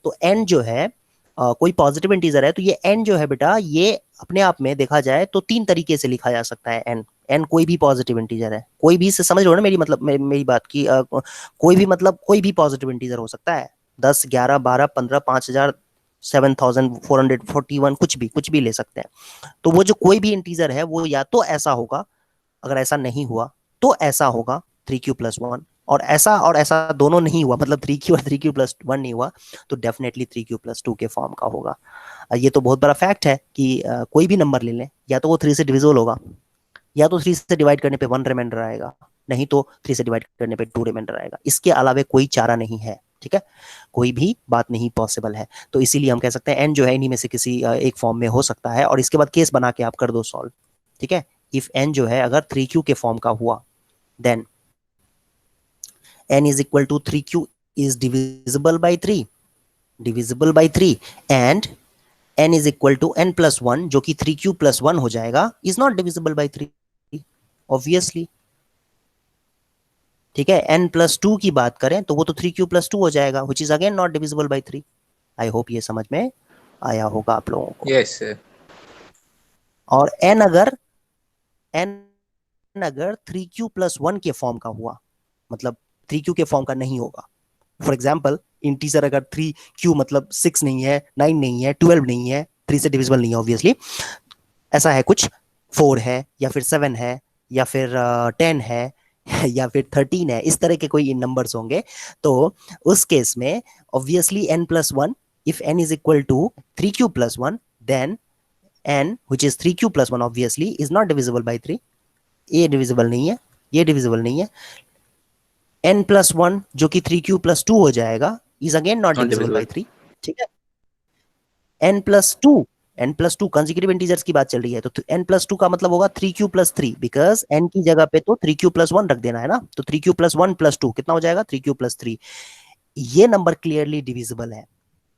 तो n जो है कोई पॉजिटिव इंटीजर है, तो ये n जो है बेटा, ये अपने आप में देखा जाए तो 3 तरीके से लिखा जा सकता है। n कोई भी पॉजिटिव इंटीजर है, कोई भी, से समझ रहे हो ना मेरी मतलब, मेरी बात की कोई भी, मतलब कोई भी पॉजिटिव इंटीजर हो सकता है, 10 11 12 15 5000 7441, कुछ भी ले सकते हैं। तो वो जो कोई भी इंटीजर है वो या तो ऐसा होगा, अगर ऐसा नहीं हुआ तो ऐसा होगा 3q+1, और ऐसा दोनों नहीं हुआ, मतलब 3q और 3q+1 नहीं हुआ, तो डेफिनेटली 3q+2 के फॉर्म का होगा। ये तो बहुत बड़ा फैक्ट है कि कोई भी नंबर ले लें, या तो वो 3 से डिविजिबल होगा, या तो 3 से डिवाइड करने पे 1 रिमाइंडर आएगा, नहीं तो 3 से डिवाइड करने पे 2 रिमाइंडर आएगा। इसके अलावा कोई चारा नहीं है, ठीक है, कोई भी बात नहीं पॉसिबल है। तो इसीलिए हम कह सकते हैं n जो है इन्हीं में से किसी एक फॉर्म में हो सकता है, और इसके बाद केस बना के आप कर दो सॉल्व, ठीक है। इफ n जो है अगर 3q के फॉर्म का हुआ, then n is equal to 3q is divisible by 3, and n is equal to n+1 जो कि 3q+1 हो जाएगा, is not divisible by 3 obviously, ठीक है। n+2 की बात करें तो वो तो 3q+2 हो जाएगा, which is again not divisible by 3। I hope ये समझ में आया होगा आप लोगों को। Yes sir. और n अगर 3q+1 के फॉर्म का हुआ, मतलब 3q के फॉर्म का नहीं होगा, फॉर एग्जाम्पल इंटीजर अगर 3q मतलब 6 नहीं है, 9 नहीं है, 12 नहीं है, 3 से डिविजिबल नहीं है ऑब्वियसली, ऐसा है कुछ, 4 है या फिर 7 है या फिर 10 है या फिर 13 है, इस तरह के कोई नंबर्स होंगे, तो उस केस में obviously n+1, if n is equal to 3q+1, then n which is 3q+1 obviously is not divisible by 3। ये डिविजिबल नहीं है, ये डिविजिबल नहीं है। n+1 जो कि 3q+2 हो जाएगा is again not divisible by 3, ठीक है। n+2 कंसेक्यूटिव इंटीजर्स की बात चल रही है, तो n+2 का मतलब होगा 3q+3, बिकॉज n की जगह पे तो 3q+1 रख देना है ना, तो 3q+1+2 कितना हो जाएगा, 3q+3। ये नंबर क्लियरली डिविजिबल है,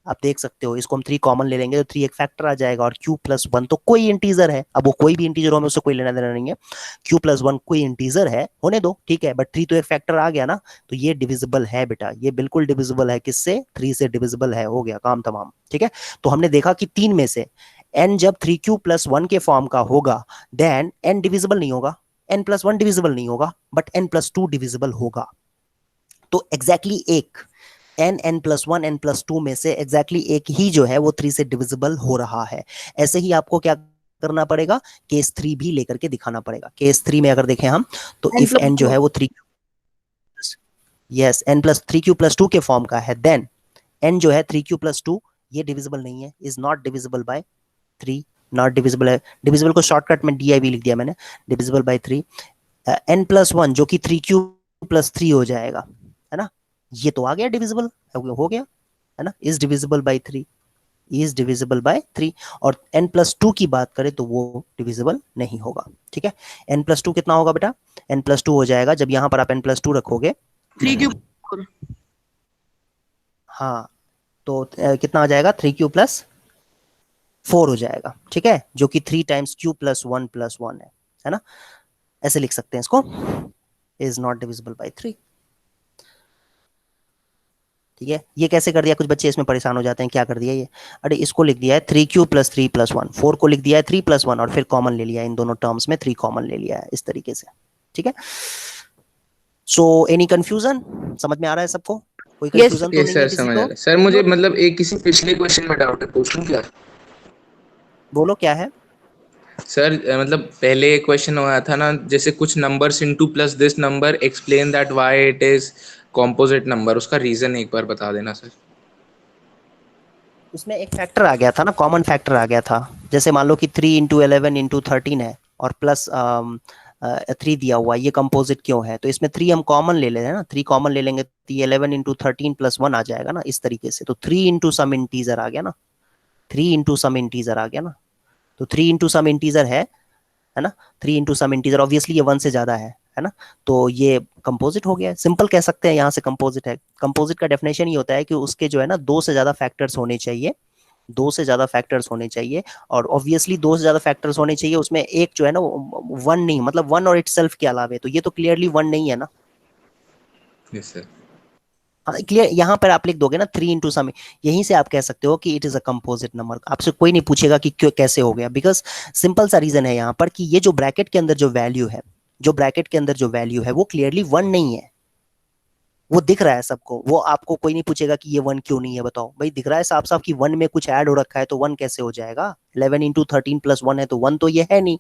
आप देख सकते हो। इसको हम 3 कॉमन ले लेंगे तो 3 एक फैक्टर आ जाएगा, और q+1 तो कोई इंटीजर है, अब वो कोई भी इंटीजर हो, हमें उससे कोई लेना देना नहीं है। q+1 कोई इंटीजर है, होने दो, ठीक है, बट 3 तो एक फैक्टर आ गया ना, तो ये डिविजिबल है बेटा, ये बिल्कुल डिविजिबल है, किससे, 3 से डिविजिबल है, हो गया काम तमाम, ठीक है। तो हमने देखा कि 3 में से n जब 3q+1 के फॉर्म का होगा, देन n डिविजिबल नहीं होगा, n+1 डिविजिबल नहीं होगा, बट n+2 डिविजिबल होगा। तो एग्जैक्टली एक n+1 n+2 में से एग्जैक्टली एक ही जो है वो 3 से डिविजिबल हो रहा है। ऐसे ही आपको क्या करना पड़ेगा, केस 3 भी लेकर के दिखाना पड़ेगा। केस 3 में अगर देखें हम, तो इफ n जो है वो 3, यस, n+3q+2 के फॉर्म का है, देन n जो है 3q+2 ये डिविजिबल नहीं है, is not divisible by 3, not divisible है, डिविजिबल को शॉर्टकट में div लिख दिया मैंने, डिविजिबल बाय 3। n+1 जो कि 3q+3 हो जाएगा, है ना, ये तो आ गया डिविजिबल हो गया, है ना, is divisible by 3, is divisible by 3। और n+2 की बात करें तो वो डिविजिबल नहीं होगा, ठीक है। n+2 कितना होगा बेटा, n+2 हो जाएगा, जब यहां पर आप n+2 रखोगे 3q। हाँ, तो कितना आ जाएगा, 3q+4 हो जाएगा, ठीक है, जो कि 3 टाइम्स q+1 है ना, ऐसे लिख सकते हैं इसको, इज नॉट डिविजिबल बाय 3, ठीक है। ये कैसे कर दिया, कुछ बच्चे इसमें परेशान हो जाते हैं, क्या कर दिया ये, अरे इसको लिख दिया है 3q+3+1, 4 को लिख दिया है 3+1 और फिर कॉमन ले लिया है, इन दोनों टर्म्स में 3 कॉमन ले लिया है, इस तरीके से, ठीक है। सो एनी कंफ्यूजन, समझ में आ रहा है सबको, कोई कंफ्यूजन तो नहीं है किसी समझ आ को? रहा है सर। मुझे मतलब एक किसी पिछले क्वेश्चन में डाउट है, पूछूं क्या बोलो क्या है। सर? मतलब पहले एक क्वेश्चन आया था ना, जैसे कुछ numbers into plus this number explain that why it is composite number, उसका रीजन एक बार बता देना सर। उसमें एक फैक्टर आ गया था ना, कॉमन फैक्टर आ गया था, जैसे मान लो कि 3 × 11 × 13 है और प्लस 3 दिया हुआ, ये कंपोजिट क्यों है, तो इसमें 3 हम कॉमन ले लेते हैं ना, 3 कॉमन ले लेंगे तो 11 × 13 + 1 आ जाएगा ना, इस तरीके से, तो 3 × सम इंटीजर आ गया ना, 3 इंटू सम इंटीजर आ गया ना, तो 3 इंटू सम इंटीजर है ना, 3 इंटू सम इंटीजर, ऑब्वियसली ये 1 से ज्यादा है ना, तो ये कंपोजिट हो गया, सिंपल कह सकते हैं यहाँ से कंपोजिट है। कंपोजिट का डेफिनेशन ये होता है कि उसके जो है ना 2 से ज्यादा फैक्टर्स होने चाहिए, 2 से ज्यादा फैक्टर्स होने चाहिए, और ऑब्वियसली 2 से ज्यादा फैक्टर्स होने चाहिए, उसमें एक जो है ना 1 नहीं, मतलब 1 और इटसेल्फ के अलावे, तो ये तो क्लियरली 1 नहीं है ना। Yes sir. हाँ क्लियर, यहाँ पर आप लिख दोगे ना 3 इंटू सम, यहीं से आप कह सकते हो कि it is a composite number, आपसे कोई नहीं पूछेगा कि क्यों कैसे हो गया, बिकॉज सिंपल सा रीजन है यहाँ पर कि ये जो ब्रैकेट के अंदर जो वैल्यू है, जो ब्रैकेट के अंदर जो वैल्यू है वो क्लियरली 1 नहीं है, वो दिख रहा है सबको, वो आपको कोई नहीं पूछेगा कि ये 1 क्यों नहीं है, बताओ भाई, दिख रहा है साफ साफ कि 1 में कुछ ऐड हो रखा है, तो 1 कैसे हो जाएगा, 11 इंटू 13 प्लस 1 है, तो 1 तो ये है नहीं,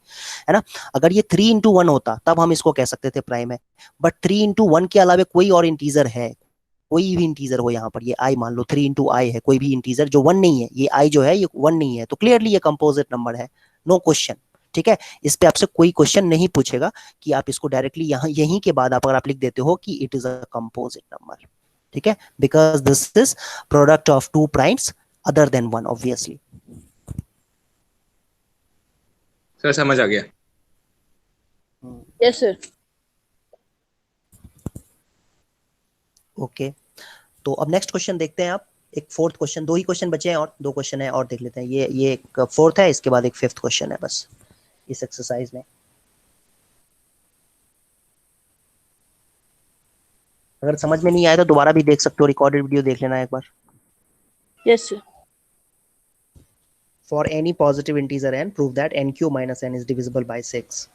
है ना। अगर ये 3 इंटू 1 होता तब हम इसको कह सकते थे प्राइम है, बट 3 इंटू 1 के अलावे कोई और इंटीजर है, कोई भी इंटीजर हो यहाँ पर, ये आई मान लो 3 इंटू आई है, कोई भी इंटीजर जो 1 नहीं है, ये आई जो है ये 1 नहीं है, तो क्लियरली ये कंपोजिट नंबर है, नो क्वेश्चन। ठीक है, इस पे आपसे कोई क्वेश्चन नहीं पूछेगा कि आप इसको डायरेक्टली यहाँ यहीं के बाद आप अगर आप लिख देते हो कि it is a composite number, ठीक है, because this is product of two primes other than 1 obviously. Sir समझ आ गया। Yes, sir. ओके, तो अब नेक्स्ट क्वेश्चन देखते हैं आप, एक फोर्थ क्वेश्चन, 2 ही क्वेश्चन बचे हैं और 2 क्वेश्चन है और देख लेते हैं, ये एक फोर्थ है, इसके बाद एक फिफ्थ क्वेश्चन है बस इस एक्सरसाइज में। अगर समझ में नहीं आया तो दोबारा भी देख सकते हो, रिकॉर्डेड वीडियो देख लेना एक बार। Yes, sir. For any positive integer n, prove that nq minus n is divisible by 6.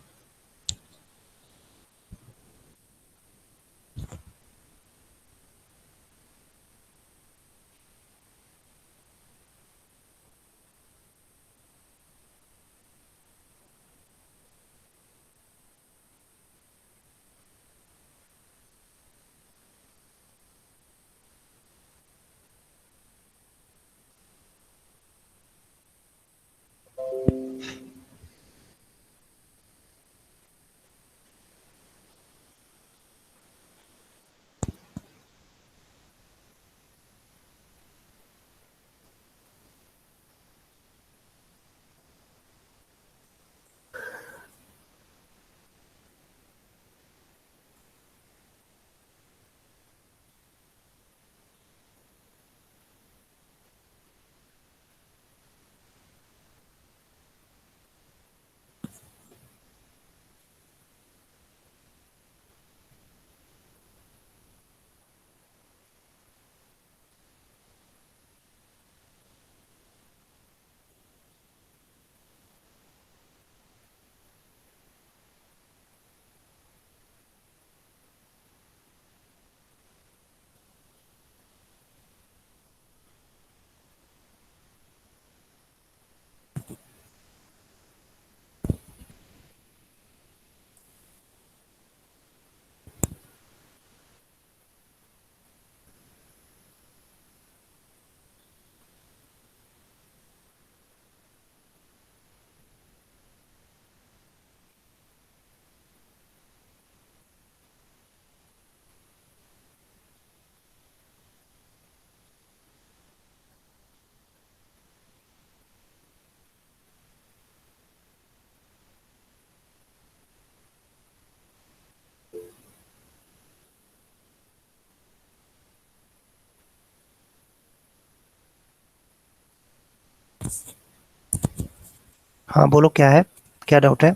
हाँ बोलो क्या है, क्या डाउट है।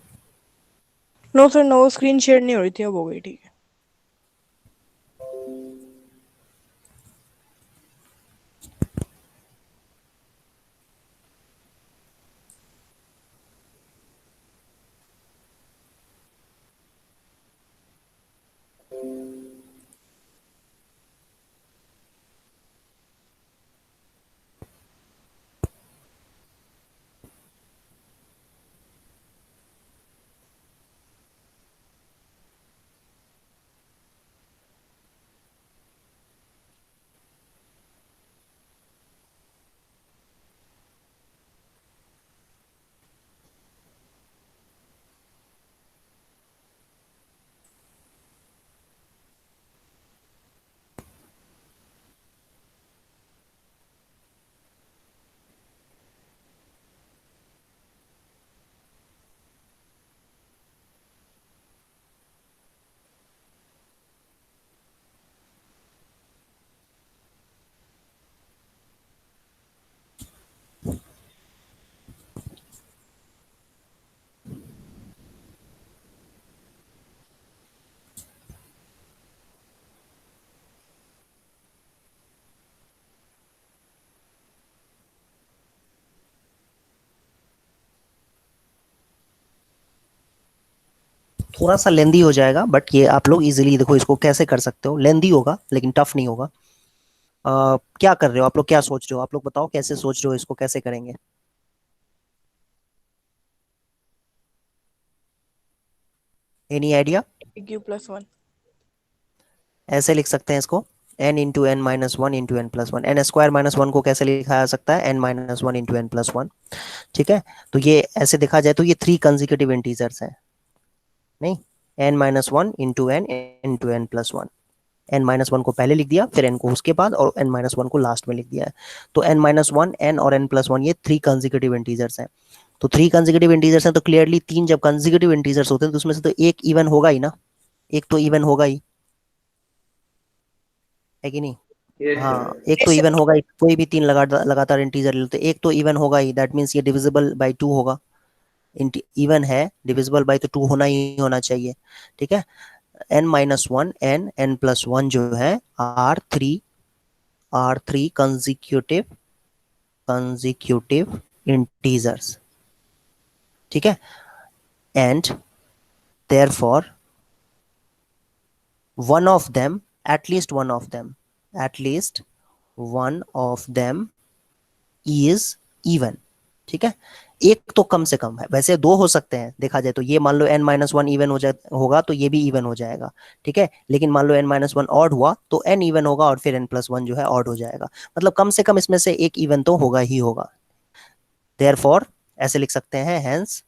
No, sir. No screen share नहीं हो रही थी, अब हो गई, ठीक है। थोड़ा सा लेंदी हो जाएगा, बट ये आप लोग इजीली देखो इसको कैसे कर सकते हो। लेंदी होगा लेकिन टफ नहीं होगा। क्या कर रहे हो आप लोग, क्या सोच रहे हो आप लोग, बताओ कैसे सोच रहे हो, इसको कैसे करेंगे? Any idea? q plus 1. ऐसे लिख सकते हैं इसको, n into n minus one into n plus one. N square minus one को कैसे लिखा जा सकता है? n minus one into n plus one. ठीक है, तो ये ऐसे देखा जाए तो ये 3 कंसेक्यूटिव इंटीजर्स हैं। नहीं, n minus one into n plus one. n minus one को पहले लिख दिया, फिर n को उसके बाद, और n माइनस वन को लास्ट में लिख दिया है। तो n माइनस वन, n और n प्लस वन ये 3 कंसेक्यूटिव इंटीजर्स हैं। तो 3 कंसेक्यूटिव इंटीजर्स हैं तो क्लियरली 3 जब कंसेक्यूटिव इंटीजर्स होते हैं तो उसमें से तो एक इवन होगा ही ना, एक तो इवन होगा ही, है कि नहीं? Yes, हाँ, sir. एक तो Yes, sir. इवन होगा ही, कोई भी 3 लगातार इंटीजर ले लो तो एक तो इवन होगा ही, दैट मीन्स ये डिविजिबल बाई 2 होगा। इवन है, डिविजिबल बाई तो 2 होना ही होना चाहिए। ठीक है, n minus one, n plus one जो है R3 कंजिक्यूटिव इंटीजर्स। ठीक है, and therefore one of them, at least one of them is even। ठीक है, एक तो कम से कम है, वैसे दो हो सकते हैं देखा जाए तो, ये मान लो n माइनस वन इवन होगा तो ये भी इवन हो जाएगा। ठीक है, लेकिन मान लो n माइनस वन ऑड हुआ तो n इवन होगा और फिर n प्लस वन जो है ऑड हो जाएगा। मतलब कम से कम इसमें से एक इवन तो होगा ही होगा। देयरफॉर ऐसे लिख सकते हैं, hence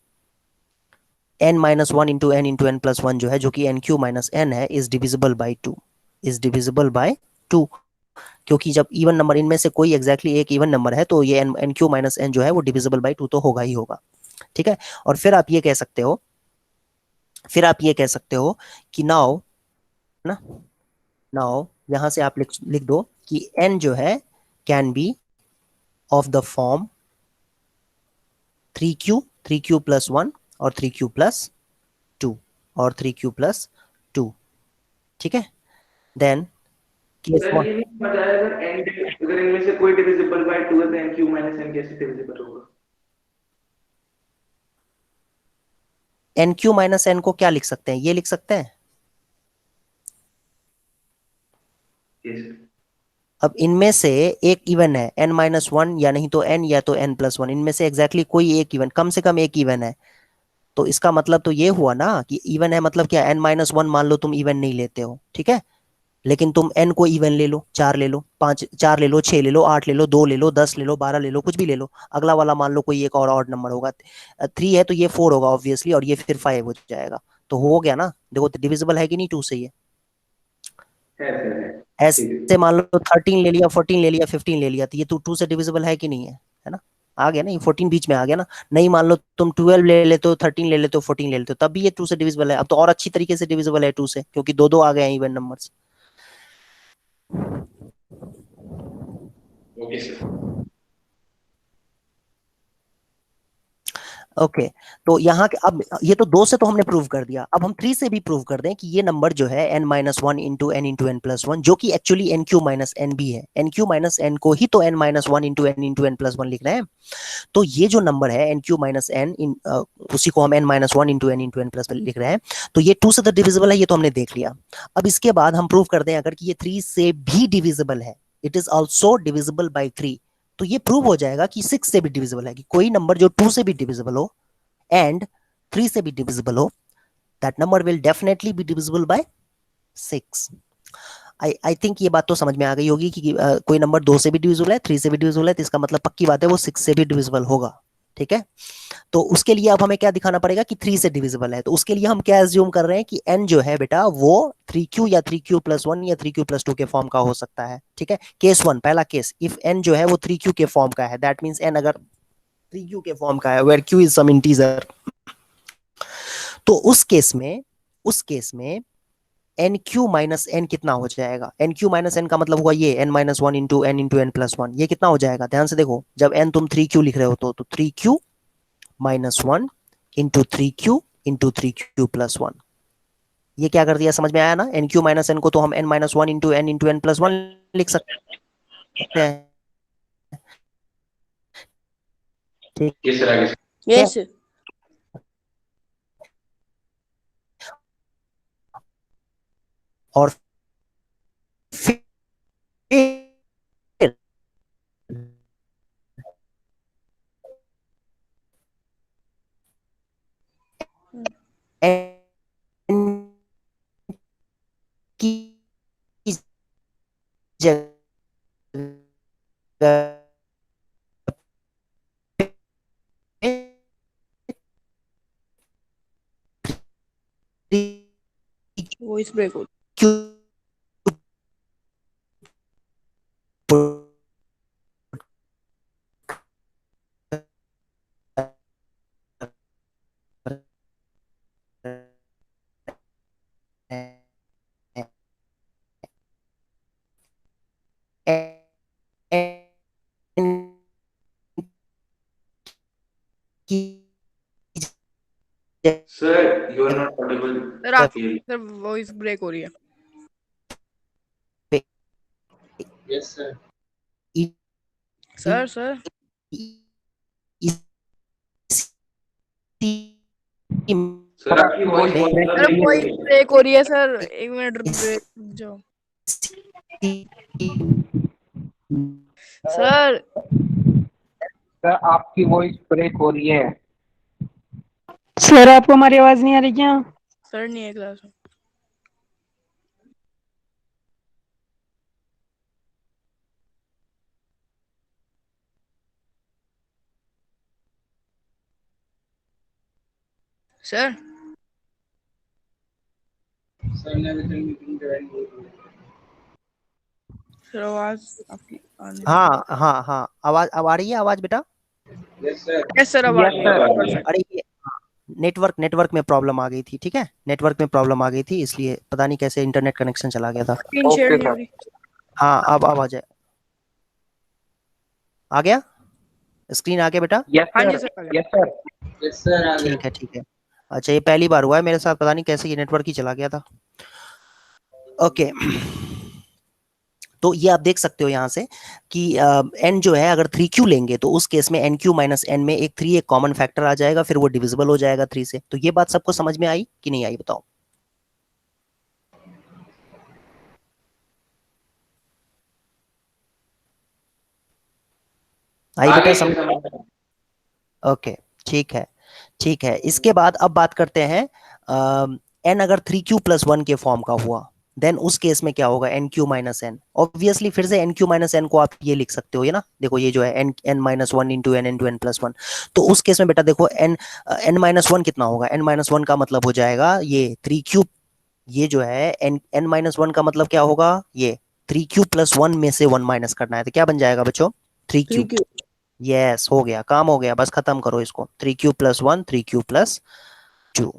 n minus one into n plus one जो है, जो कि n क्यू माइनस n है, इज डिविजिबल बाई टू। क्योंकि जब इवन नंबर इनमें से कोई एग्जैक्टली एक इवन नंबर है तो ये एन क्यू माइनस एन जो है वो डिविजिबल बाई टू तो होगा ही होगा। ठीक है, और फिर आप ये कह सकते हो कि नाउ ना, नाउ यहां से आप लिख दो कि n जो है can be of the form 3q plus one और 3q प्लस टू और 3q प्लस टू। ठीक है, देन केस सर वन, ये नहीं बताया अगर इनमें से कोई डिविजिबल बाय 2 है तो n क्यू माइनस n कैसे डिविजिबल होगा? एन क्यू माइनस एन को क्या लिख सकते हैं, ये लिख सकते हैं। यस अब इनमें से एक इवन है n माइनस वन, या नहीं तो n या तो n प्लस वन, इनमें से एग्जैक्टली कोई एक इवन, कम से कम एक इवन है। तो इसका मतलब तो ये हुआ ना कि इवन है, मतलब क्या, n माइनस वन मान लो तुम इवन नहीं लेते हो, ठीक है, लेकिन तुम n को इवन ले लो, 4 ले लो, 5, 4 ले लो, 6 ले लो, 8 ले लो, 2 ले लो, 10 ले लो, 12 ले लो, कुछ भी ले लो। अगला वाला मान लो कोई एक और ऑड नंबर होगा, 3 है तो ये 4 होगा ऑब्वियसली, और ये फिर 5 हो जाएगा। तो हो गया ना, देखो डिविजिबल है कि नहीं 2 से ये। है ठीक है ऐसे मान लो 13 ले लिया, 14 ले लिया, 15 ले लिया, तो ये 2 से डिविजिबल है कि नहीं है ना? आ गया ना, ये 14 बीच में आ गया ना। नहीं मान लो तुम 12 ले लेते हो, 13 ले लेते हो, 14 ले लेते हो, तब भी ये 2 से डिविजिबल है। अब तो और अच्छी तरीके से डिविजिबल है 2 से, क्योंकि दो दो आ गए हैं even numbers. Okay sir okay, तो यहाँ के अब ये तो 2 से तो हमने प्रूव कर दिया, अब हम 3 से भी प्रूव कर दें कि ये नंबर जो है n minus one into n plus one, जो कि actually n q minus n भी है, एन क्यू माइनस एन को ही तो n minus one into n plus one लिख रहे हैं। तो ये जो नंबर है एन क्यू माइनस एन, उसी को हम n minus one into n plus one लिख रहे हैं। तो ये 2 से तो डिविजिबल है, ये तो हमने देख लिया। अब इसके बाद हम प्रूव कर दें अगर कि ये 3 से भी डिविजिबल है, it is also divisible by 3, तो ये प्रूव हो जाएगा कि 6 से भी डिविजिबल है, कि कोई नंबर जो 2 से भी डिविजिबल हो एंड 3 से भी डिविजिबल हो, that number will definitely be divisible by 6। I think ये बात तो समझ में आ गई होगी कि कोई नंबर 2 से भी डिविजिबल है, 3 से भी डिविजिबल है, तो इसका मतलब पक्की बात है वो 6 से भी डिविजिबल होगा। ठीक है, तो उसके लिए अब हमें क्या दिखाना पड़ेगा कि 3 से डिविजिबल है। तो उसके लिए हम क्या एज्यूम कर रहे हैं कि n जो है बेटा वो 3q या 3q प्लस वन या 3q प्लस टू के फॉर्म का हो सकता है। ठीक है, केस वन, पहला केस, इफ n जो है वो 3q के फॉर्म का है, दैट मीन्स n अगर 3q के फॉर्म का है where q is some integer, तो उस केस में एन क्यू माइनस एन कितना हो जाएगा? एन क्यू माइनस एन का मतलब हुआ ये n minus one into n plus one, ये कितना हो जाएगा? ध्यान से देखो, जब एन तुम 3q लिख रहे हो तो 3q minus one into three Q plus one. ये क्या कर दिया, समझ में आया ना? एन क्यू माइनस एन को तो हम n minus one into n plus one लिख सकते हैं। ठीक किस तरह के है, Yes, sir. और फिर n की जगह वॉइस ब्रेक हो क्यू की Sir, you are not audible sir आप clearly. सर वॉइस ब्रेक हो रही है yes sir sir sir Sir, आपकी voice बहुत सर मतलब नहीं हो वॉइस रही है. ब्रेक हो रही है सर 1 मिनट ब्रेक जाओ सर सर आपकी वॉइस ब्रेक हो रही है। सर आपको हमारी आवाज नहीं आ रही क्या? सर नहीं है क्लास में सर सर ने अभी तक मीटिंग ज्वाइन नहीं की। सर आवाज आपकी आने हाँ हाँ हाँ, आवाज अब आ रही है आवाज बेटा? यस सर यस सर अब आ यस रही है सर। परफेक्ट अरे ये नेटवर्क में प्रॉब्लम आ गई थी, ठीक है, नेटवर्क में प्रॉब्लम आ गई थी, इसलिए पता नहीं कैसे इंटरनेट कनेक्शन चला गया था। स्क्रीन शेयर ओके नहीं हो सर। रही हाँ अब आ जाए, आ गया स्क्रीन आ गया बेटा? यस हाँ जी सर। सर आ गया यस सर। यस सर आ गया। ठीक है। अच्छा ये पहली बार हुआ है मेरे साथ, पता नहीं कैसे ये नेटवर्क ही चला गया था। ओके तो ये आप देख सकते हो यहाँ से कि n जो है अगर 3q लेंगे तो उस केस में nq माइनस n में एक 3 एक कॉमन फैक्टर आ जाएगा, फिर वो डिविजिबल हो जाएगा 3 से। तो ये बात सबको समझ में आई कि नहीं आई बताओ? आई बेटा आगे समझ? से समझ. ओके ठीक है। इसके बाद अब बात करते हैं n अगर 3q प्लस 1 के फॉर्म का हुआ, देन उस केस में क्या होगा, n q minus n. Obviously फिर से एन क्यू माइनस एन को आप ये लिख सकते हो, ये ना देखो ये जो है n minus one into n into n plus one. तो उस केस में बेटा देखो एन माइनस वन कितना होगा, एन माइनस वन का मतलब हो जाएगा ये 3q, ये जो है एन माइनस वन का मतलब क्या होगा, ये 3q प्लस वन में से वन माइनस करना है, तो क्या बन जाएगा बच्चों, 3q। 3Q यस हो गया, काम हो गया, बस खत्म करो इसको, 3q plus one 3q plus to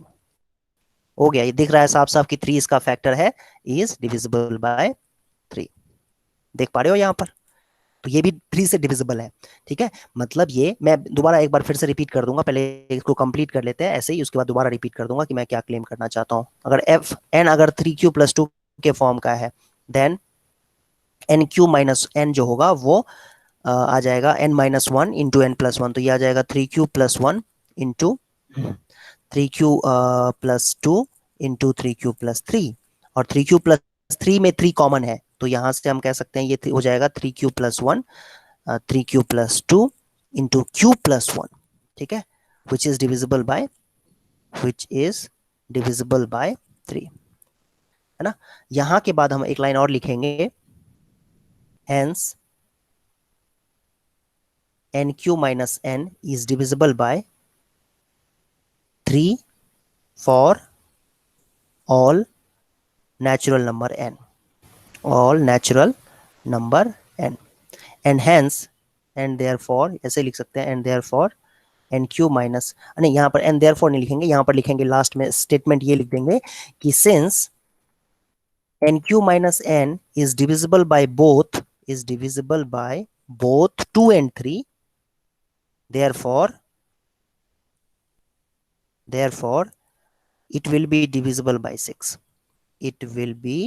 हो गया। ये दिख रहा है साफ साफ कि 3 इसका फैक्टर है, इज डिविजिबल बाय 3। देख पा रहे हो यहाँ पर? तो ये भी 3 से डिविजिबल है, ठीक है। मतलब ये मैं दोबारा एक बार फिर से रिपीट कर दूंगा, पहले इसको कंप्लीट कर लेते हैं ऐसे ही, उसके बाद दोबारा रिपीट कर दूंगा कि मैं क्या क्लेम करना चाहता हूँ। अगर एफ एन अगर 3q प्लस टू के फॉर्म का है, then n q minus n जो होगा वो आ जाएगा n minus one into n plus one. तो ये आ जाएगा 3q plus one into 3q plus two into 3q plus three. और 3q प्लस थ्री में 3 कॉमन है, तो यहाँ से हम कह सकते हैं ये हो जाएगा 3q plus one 3q plus two into q plus one, ठीक है, विच इज डिविजिबल बाय 3, है ना। यहाँ के बाद हम एक लाइन और लिखेंगे, hence nq minus n is divisible by 3 for all natural number n, all natural number n, and hence and therefore ऐसे लिख सकते हैं, and therefore nq माइनस, नहीं यहाँ पर and therefore नहीं लिखेंगे, यहाँ पर लिखेंगे लास्ट में स्टेटमेंट ये लिख देंगे कि since nq minus n is divisible by both 2 and 3, therefore it will be divisible by 6, it will be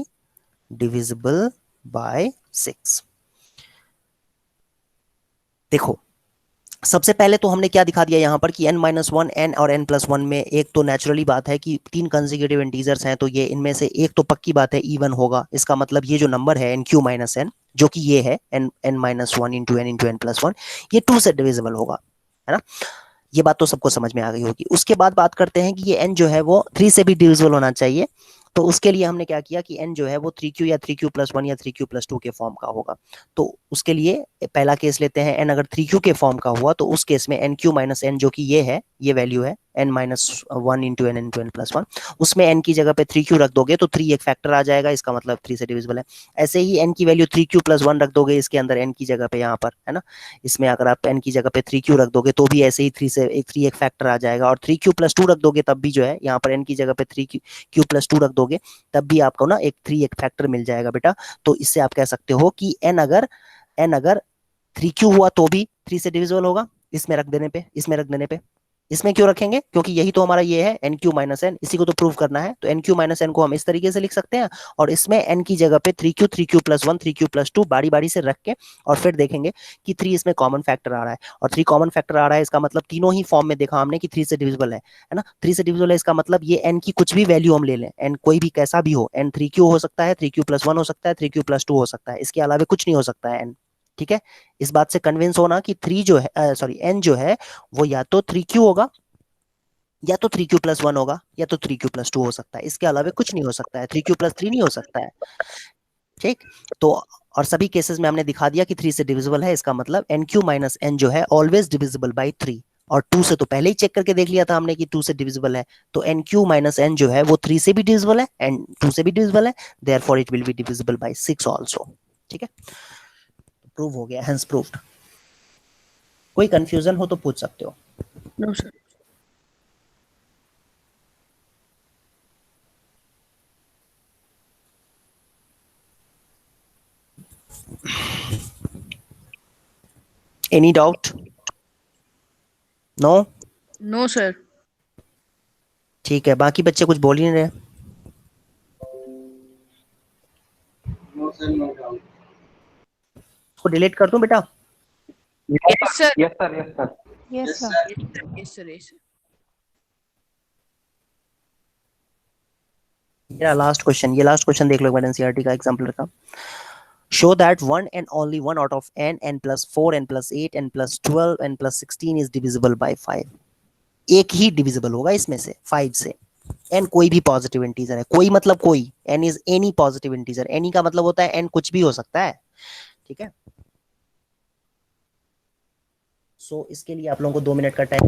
divisible by 6। देखो सबसे पहले तो हमने क्या दिखा दिया यहाँ पर कि n-1 n और n+1 में एक तो नेचुरली बात है कि 3 कंसेक्यूटिव इंटीजर्स हैं, तो ये इनमें से एक तो पक्की बात है इवन होगा। इसका मतलब ये जो नंबर है nq-n, जो कि ये है n-1 इंटू n+1, ये 2 से डिविजिबल होगा, है ना। ये बात तो सबको समझ में आ गई होगी। उसके बाद बात करते हैं कि ये n जो है वो 3 से भी डिविजिबल होना चाहिए। तो उसके लिए हमने क्या किया कि n जो है वो 3q या 3q+1 या 3q+2 के फॉर्म का होगा। तो उसके लिए पहला केस लेते हैं, n अगर 3q के फॉर्म का हुआ तो उस केस में nq-n, जो कि ये है, ये वैल्यू है n-1 into n into n+1, उसमें n की जगह पे 3q रख दोगे तो 3 एक फैक्टर आ जाएगा, इसका मतलब 3 से डिविजिबल है। ऐसे ही n की वैल्यू 3q+1 रख दोगे इसके अंदर, n की जगह पे यहाँ पर, है ना, इसमें अगर आप n की जगह पे 3q रख दोगे तो भी ऐसे ही 3 एक फैक्टर आ जाएगा, और 3q+2 रख दोगे तब भी जो है यहाँ पर n की जगह पे 3q+2 रख दोगे तब भी आपको ना एक 3 एक फैक्टर मिल जाएगा बेटा। तो इससे आप कह सकते हो कि n अगर 3q हुआ तो भी 3 से डिविजिबल होगा, इसमें रख देने पे। इसमें क्यों रखेंगे, क्योंकि यही तो हमारा ये है nq-n, इसी को तो प्रूव करना है। तो nq-n को हम इस तरीके से लिख सकते हैं, और इसमें n की जगह पे 3q, 3q+1, 3q+2 बारी बारी से रख के, और फिर देखेंगे कि 3 इसमें कॉमन फैक्टर आ रहा है, और 3 कॉमन फैक्टर आ रहा है, इसका मतलब तीनों ही फॉर्म में देखा हमने कि 3 से डिविजिबल है ना। 3 से डिविजिबल है, इसका मतलब ये n की कुछ भी वैल्यू हम ले लें, n कोई भी कैसा भी हो, n 3q हो सकता है, 3q+1 हो सकता है, 3q+2 हो सकता है, इसके अलावा कुछ नहीं हो सकता है n। ठीक है, इस बात से कन्विंस होना कि 3 जो है, सॉरी, n जो है वो या तो 3q होगा, या तो 3q+1 होगा, या तो 3q+2 हो सकता है, इसके अलावा कुछ नहीं हो सकता है, 3q+3 नहीं हो सकता है। ठीक, तो और सभी केसेस में हमने दिखा दिया कि 3 से डिविजिबल है, इसका मतलब nq-n जो है ऑलवेज डिविजिबल बाई 3, और 2 से तो पहले ही चेक करके देख लिया था हमने कि 2 से डिविजिबल है। तो nq-n जो है वो 3 से भी डिविजिबल है एंड 2 से भी डिविजिबल है, therefore it will be divisible by 6 also. ठीक है, प्रूव हो गया, हेंस प्रूव्ड। कोई कंफ्यूजन हो तो पूछ सकते हो। No, sir. Any doubt? No? No, sir. ठीक है, बाकी बच्चे कुछ बोल ही नहीं रहे। उसको डिलीट कर दूं बेटा? Yes, sir. Yes sir, yes sir. Yes sir. Yes, sir. Yes, sir. मेरा लास्ट क्वेश्चन, ये लास्ट क्वेश्चन देख लो एक बार, एनसीईआरटी का एग्जांपल का। Show that one and only one out of n+4, n+8, n+12, n+16 is divisible by 5। एक ही डिविजिबल होगा इसमें से 5 से। n कोई भी पॉजिटिव इंटीजर है, कोई मतलब कोई, n is any positive integer, any का मतलब होता है n कुछ भी हो सकता है। ठीक है, सो इसके लिए आप लोगों को 2 मिनट का टाइम।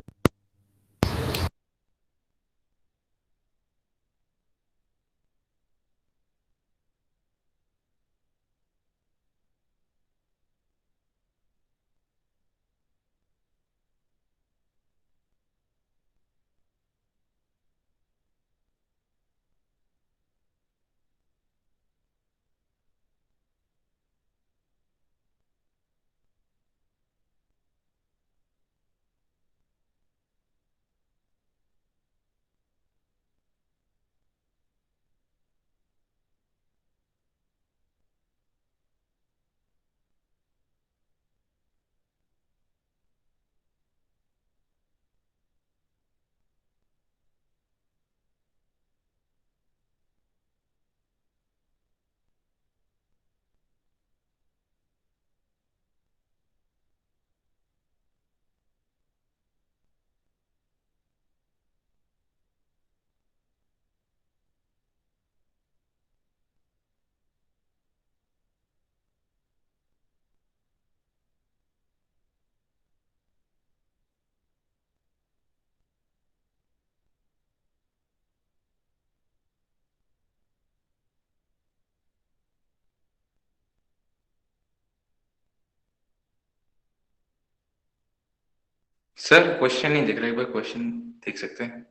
सर क्वेश्चन नहीं दिख रहा, एक बार क्वेश्चन देख सकते हैं?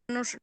No, sir.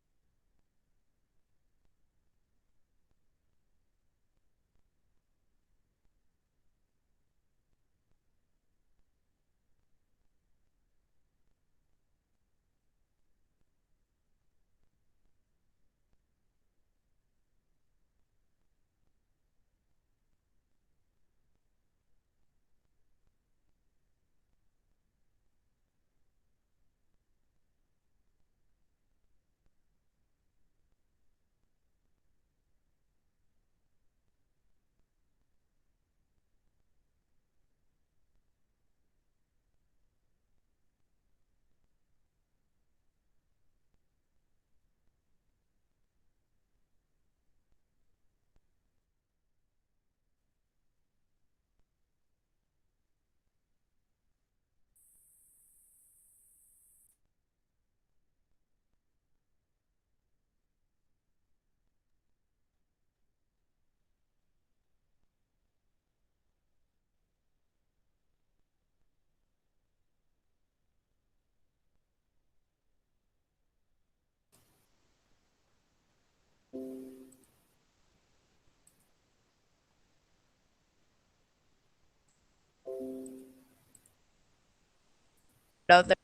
out that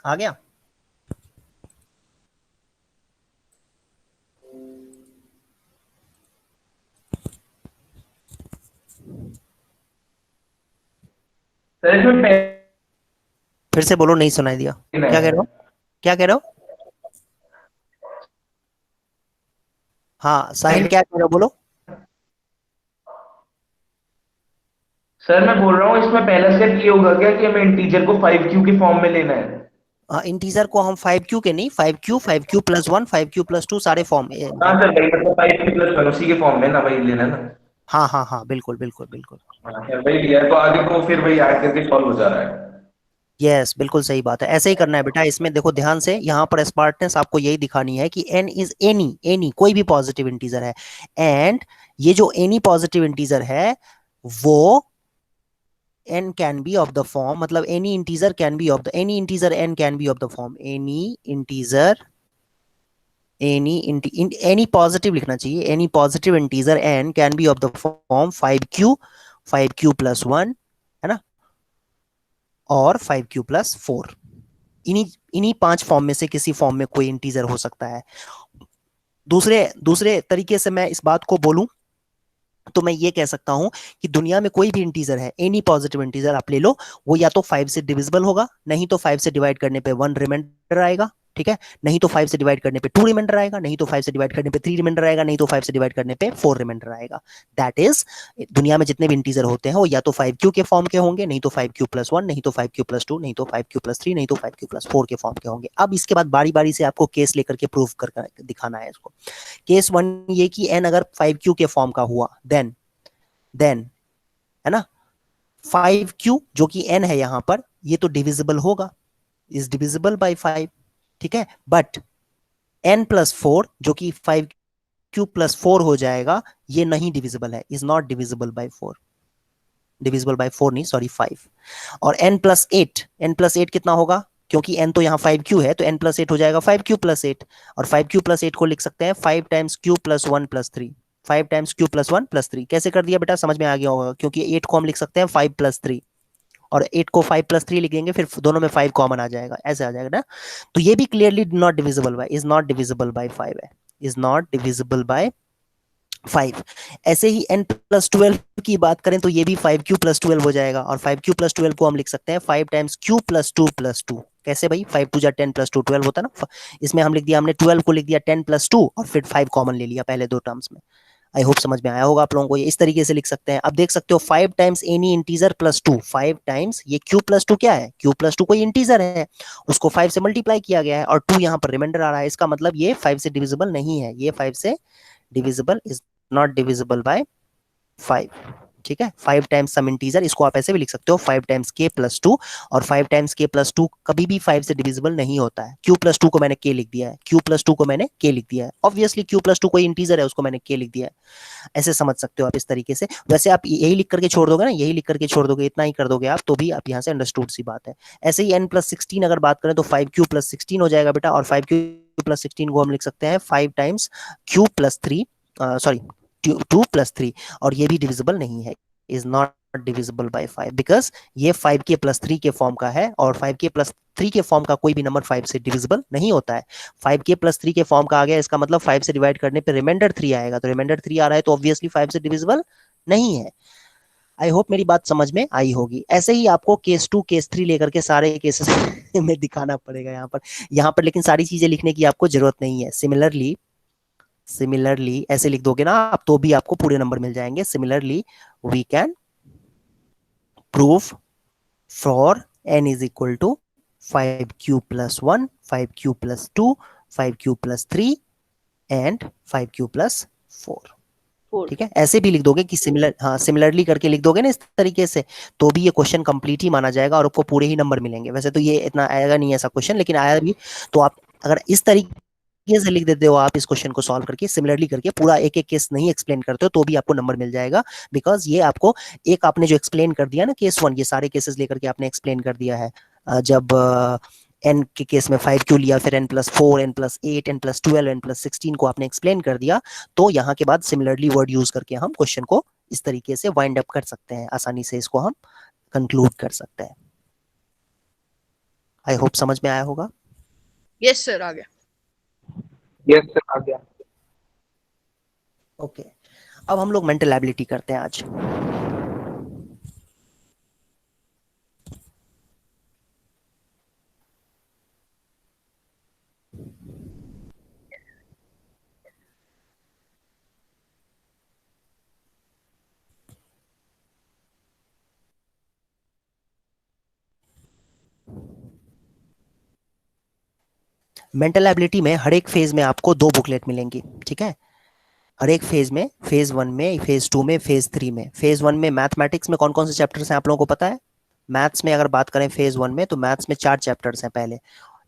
आ गया? सर इसमें फिर से बोलो, नहीं सुनाई दिया। क्या कह रहे हो? क्या कह रहे हो? हाँ साहिल, क्या कह रहे हो, बोलो। सर मैं बोल रहा हूँ इसमें पहला स्टेप ये होगा क्या कि हमें इंटीजर को 5q के फॉर्म में लेना है? इंटीजर को हम 5q के नहीं, 5q प्लस 1 5q प्लस 2 सारे फॉर्म। हाँ सर भाई, मतलब 5q प्लस 1 उसी के फॉर्म में ना, वही लेना है ना? हाँ हाँ हाँ, बिल्कुल बिल्कुल बिल्कुल। हाँ खैर वही लिया है, तो आगे को फिर वही ऐड करके सॉल्व हो जा रहा है। यस, बिल्कुल सही बात है, ऐसे ही करना है बेटा। इसमें देखो ध्यान से, यहाँ पर स्मार्टनेस आपको यही दिखानी है कि n इज एनी कोई भी पॉजिटिव इंटीजर है, एंड ये जो एनी पॉजिटिव इंटीजर है वो n can be of the form, मतलब any integer can be of the, any integer n can be of the form, any integer, any positive लिखना चाहिए, any positive integer n can be of the form 5q plus 1, है ना, और 5q प्लस 4। इन्हीं 5 फॉर्म में से किसी फॉर्म में कोई इंटीजर हो सकता है। दूसरे तरीके से मैं इस बात को बोलूं तो मैं ये कह सकता हूं कि दुनिया में कोई भी इंटीजर है, एनी पॉजिटिव इंटीजर आप ले लो, वो या तो 5 से डिविजिबल होगा, नहीं तो 5 से डिवाइड करने पे 1 रिमाइंडर आएगा, ठीक है, नहीं तो 5 से डिवाइड करने पे 2 रिमाइंडर आएगा, नहीं तो 5 से डिवाइड करने पे 3 रिमाइंडर आएगा, नहीं तो 5 से डिवाइड करने पे 4 रिमाइंडर आएगा। दैट इज, दुनिया में जितने भी इंटीजर होते हैं वो या तो 5q के फॉर्म के होंगे, नहीं तो 5q प्लस 1, नहीं तो 5q प्लस 2, नहीं तो 5q प्लस 3, नहीं तो 5q प्लस 4 के फॉर्म के होंगे। अब इसके बाद बारी बारी से आपको केस लेकर के प्रूव कर दिखाना है इसको। केस 1 ये कि n अगर 5q के फॉर्म का हुआ, देन है ना, 5q जो कि n है यहां पर, ये तो डिविजिबल होगा, इज डिविजिबल बाय 5, ठीक है, बट n प्लस 4 जो कि 5q प्लस 4 हो जाएगा, ये नहीं डिविजिबल है, is not divisible by 4, divisible by 4 नहीं, सॉरी 5। और n प्लस 8 कितना होगा, क्योंकि n तो यहाँ 5q है, तो n प्लस 8 हो जाएगा 5q प्लस 8, और 5q प्लस 8 को लिख सकते हैं 5 times q plus 1 plus 3, 5 times q plus 1 plus 3। कैसे कर दिया बेटा, समझ में आ गया होगा, क्योंकि 8 को हम लिख सकते हैं 5 प्लस 3, और 8 को 5 प्लस 3 लिख देंगे, फिर दोनों में 5 कॉमन आ जाएगा, ऐसे आ जाएगा ना। तो ये भी clearly not divisible by, is not divisible by 5 है, इज नॉट डिविजिबल बाय 5। ऐसे ही n प्लस 12 की बात करें तो ये भी 5q प्लस 12 हो जाएगा, और 5q प्लस 12 को हम लिख सकते हैं 5 टाइम्स q प्लस 2 प्लस 2। कैसे भाई, 5 2 जा 10 प्लस 2 12 होता है ना, इसमें हम लिख दिया, हमने 12 को लिख दिया 10 प्लस 2 और फिर 5 कॉमन ले लिया पहले दो टर्म्स में। आई होप समझ में आया होगा आप लोगों को, ये इस तरीके से लिख सकते हैं। अब देख सकते हो 5 times any integer plus 2, 5 times ये q प्लस 2 क्या है, q प्लस 2 कोई इंटीजर है, उसको 5 से मल्टीप्लाई किया गया है, और 2 यहाँ पर रिमाइंडर आ रहा है, इसका मतलब ये 5 से डिविजिबल नहीं है, ये 5 से divisible, is not divisible by 5, ठीक है। 5 टाइम्स सम इंटीजर, इसको आप ऐसे भी लिख सकते हो 5 टाइम्स k प्लस 2, और 5 टाइम्स k प्लस 2 कभी भी 5 से डिविजिबल नहीं होता है। q प्लस 2 को मैंने k लिख दिया है, q प्लस 2 को मैंने k लिख दिया है, ऑब्वियसली q प्लस 2 कोई इंटीजर है, उसको मैंने k लिख दिया है, ऐसे समझ सकते हो आप इस तरीके से। वैसे आप यही लिख करके छोड़ दोगे ना, यही लिख करके छोड़ दोगे, इतना ही कर दोगे आप, तो भी आप यहाँ से अंडरस्टूड सी बात है। ऐसे ही n प्लस 16 अगर बात करें तो 5q प्लस 16 हो जाएगा बेटा, और 5q प्लस 16 को हम लिख सकते हैं 5 times q plus 3, sorry 2 plus 3, और ये भी डिविजिबल नहीं है, is not divisible by 5, because ये 5k प्लस 3 के फॉर्म का है, और 5k प्लस 3 के फॉर्म का कोई भी नंबर 5 से डिविजिबल नहीं होता है। 5k प्लस 3 के फॉर्म का आ गया, इसका मतलब 5 से डिवाइड करने पे रिमाइंडर 3 आएगा, तो रिमाइंडर 3 आ रहा है तो ऑब्वियसली 5 से डिविजिबल नहीं है। आई होप मेरी बात समझ में आई होगी। ऐसे ही आपको केस 2 केस 3 लेकर के सारे केसेस में दिखाना पड़ेगा यहाँ पर लेकिन सारी चीजें लिखने की आपको जरूरत नहीं है। सिमिलरली ऐसे लिख दोगे ना आप तो भी आपको पूरे नंबर मिल जाएंगे। Similarly we can prove for n is equal to 5q plus 1, 5q plus 2, 5q plus 3 and 5q plus 4। ठीक है, ऐसे भी लिख दोगे कि सिमिलरली करके लिख दोगे ना इस तरीके से, तो भी ये क्वेश्चन कंप्लीट ही माना जाएगा और आपको पूरे ही नंबर मिलेंगे। वैसे तो ये इतना आएगा नहीं ऐसा क्वेश्चन, लेकिन आया भी तो आप अगर इस तरीके से लिख देते हो आप इस क्वेश्चन को सॉल्व करके, सिमिलरली करके पूरा एक एक केस नहीं एक्सप्लेन करते हो तो भी आपको नंबर मिल जाएगा। बिकॉज ये आपको एक आपने जो एक्सप्लेन कर दिया ना केस 1, ये सारे केसेस लेकर के आपने एक्सप्लेन कर दिया है। जब n के केस में 5q लिया, फिर n plus 4, n plus 8, n plus 12, n plus 16 को आपने एक्सप्लेन कर दिया, तो यहाँ के बाद सिमिलरली वर्ड यूज करके हम क्वेश्चन को इस तरीके से वाइंड अप कर सकते हैं, आसानी से इसको हम कंक्लूड कर सकते हैं। आई होप समझ में आया होगा। यस सर, आ गया। यस सर, आ गया। ओके, अब हम लोग मेंटल एबिलिटी करते हैं आज। मेंटल एबिलिटी में हर एक फेज में आपको 2 बुकलेट मिलेंगी, ठीक है। हर एक फेज में, फेज 1 में, फेज 2 में, फेज 3 में। फेज 1 में मैथमेटिक्स में कौन कौन से चैप्टर्स हैं आप लोगों को पता है? मैथ्स में अगर बात करें फेज 1 में, तो मैथ्स में 4 चैप्टर्स हैं। पहले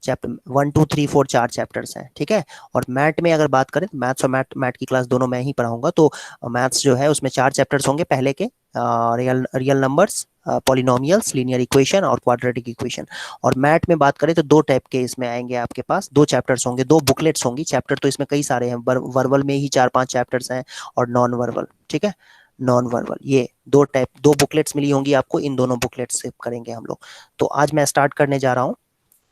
चैप्टर 1 2 3 4 4 चैप्टर्स हैं, ठीक है। और मैथ में अगर बात करें, तो मैथ्स और मैथ की क्लास दोनों मैं ही पढ़ाऊंगा। तो मैथ्स जो है उसमें 4 चैप्टर्स होंगे पहले के, real numbers, polynomials, linear equation और क्वाड्रेटिक इक्वेशन। और मैथ में बात करें तो 2 टाइप के इसमें आएंगे आपके पास, 2 चैप्टर्स होंगे, 2 बुकलेट्स होंगी। चैप्टर तो इसमें कई सारे हैं, वर्बल में ही 4-5 चैप्टर्स हैं और नॉन वर्बल, ठीक है। नॉन वर्बल, ये 2 बुकलेट्स मिली होंगी आपको, इन दोनों बुकलेट्स से करेंगे हम लोग। तो आज मैं स्टार्ट करने जा रहा हूँ।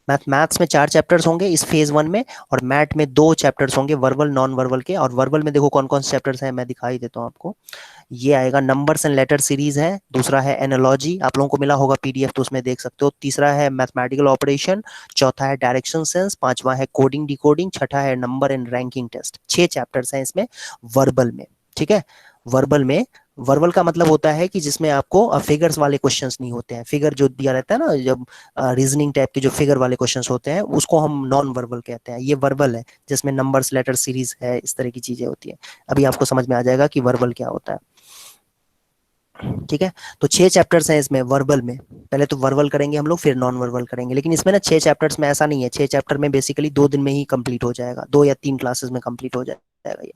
मैथ्स में 4 चैप्टर्स होंगे इस फेज 1 में, और मैथ में 2 चैप्टर्स होंगे वर्बल नॉन वर्बल के। और वर्बल में देखो कौन कौन से चैप्टर्स हैं, मैं दिखाई देता हूँ आपको। ये आएगा नंबर्स एंड लेटर सीरीज है, दूसरा है एनालॉजी, आप लोगों को मिला होगा पीडीएफ तो उसमें देख सकते हो। तीसरा है मैथमेटिकल ऑपरेशन, चौथा है डायरेक्शन सेंस, पांचवा है कोडिंग डिकोडिंग, छठा है number and ranking test. 6 chapters हैं इसमें वर्बल में, ठीक है। वर्बल में, वर्बल का मतलब होता है कि जिसमें आपको फिगर्स वाले क्वेश्चंस नहीं होते हैं। फिगर जो दिया रहता है ना, जब रीजनिंग टाइप के जो फिगर वाले क्वेश्चंस होते हैं उसको हम नॉन वर्बल कहते हैं। ये वर्बल है जिसमें नंबर्स लेटर सीरीज है, इस तरह की चीजें होती है। अभी आपको समझ में आ जाएगा कि वर्बल क्या होता है, ठीक है। तो 6 चैप्टर्स हैं इसमें वर्बल में। पहले तो वर्बल करेंगे हम लोग, फिर नॉन वर्बल करेंगे। लेकिन इसमें ना 6 चैप्टर्स में ऐसा नहीं है, 6 चैप्टर में बेसिकली 2 दिन में ही कंप्लीट हो जाएगा, 2 या 3 क्लासेस में कंप्लीट हो जाएगा ये।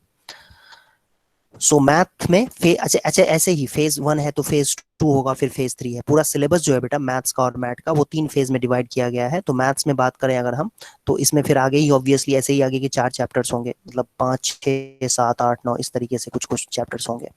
सो मैथ में अच्छा अच्छा, ऐसे ही फेज 1 है तो फेज 2 होगा, फिर फेज 3 है। पूरा सिलेबस जो है बेटा मैथ्स का और मैथ का, वो 3 फेज में डिवाइड किया गया है। तो मैथ्स में बात करें अगर हम, तो इसमें फिर आगे ही ऑब्वियसली ऐसे ही आगे के 4 चैप्टर्स होंगे, मतलब 5 6 7 8 9 इस तरीके से कुछ कुछ चैप्टर्स होंगे,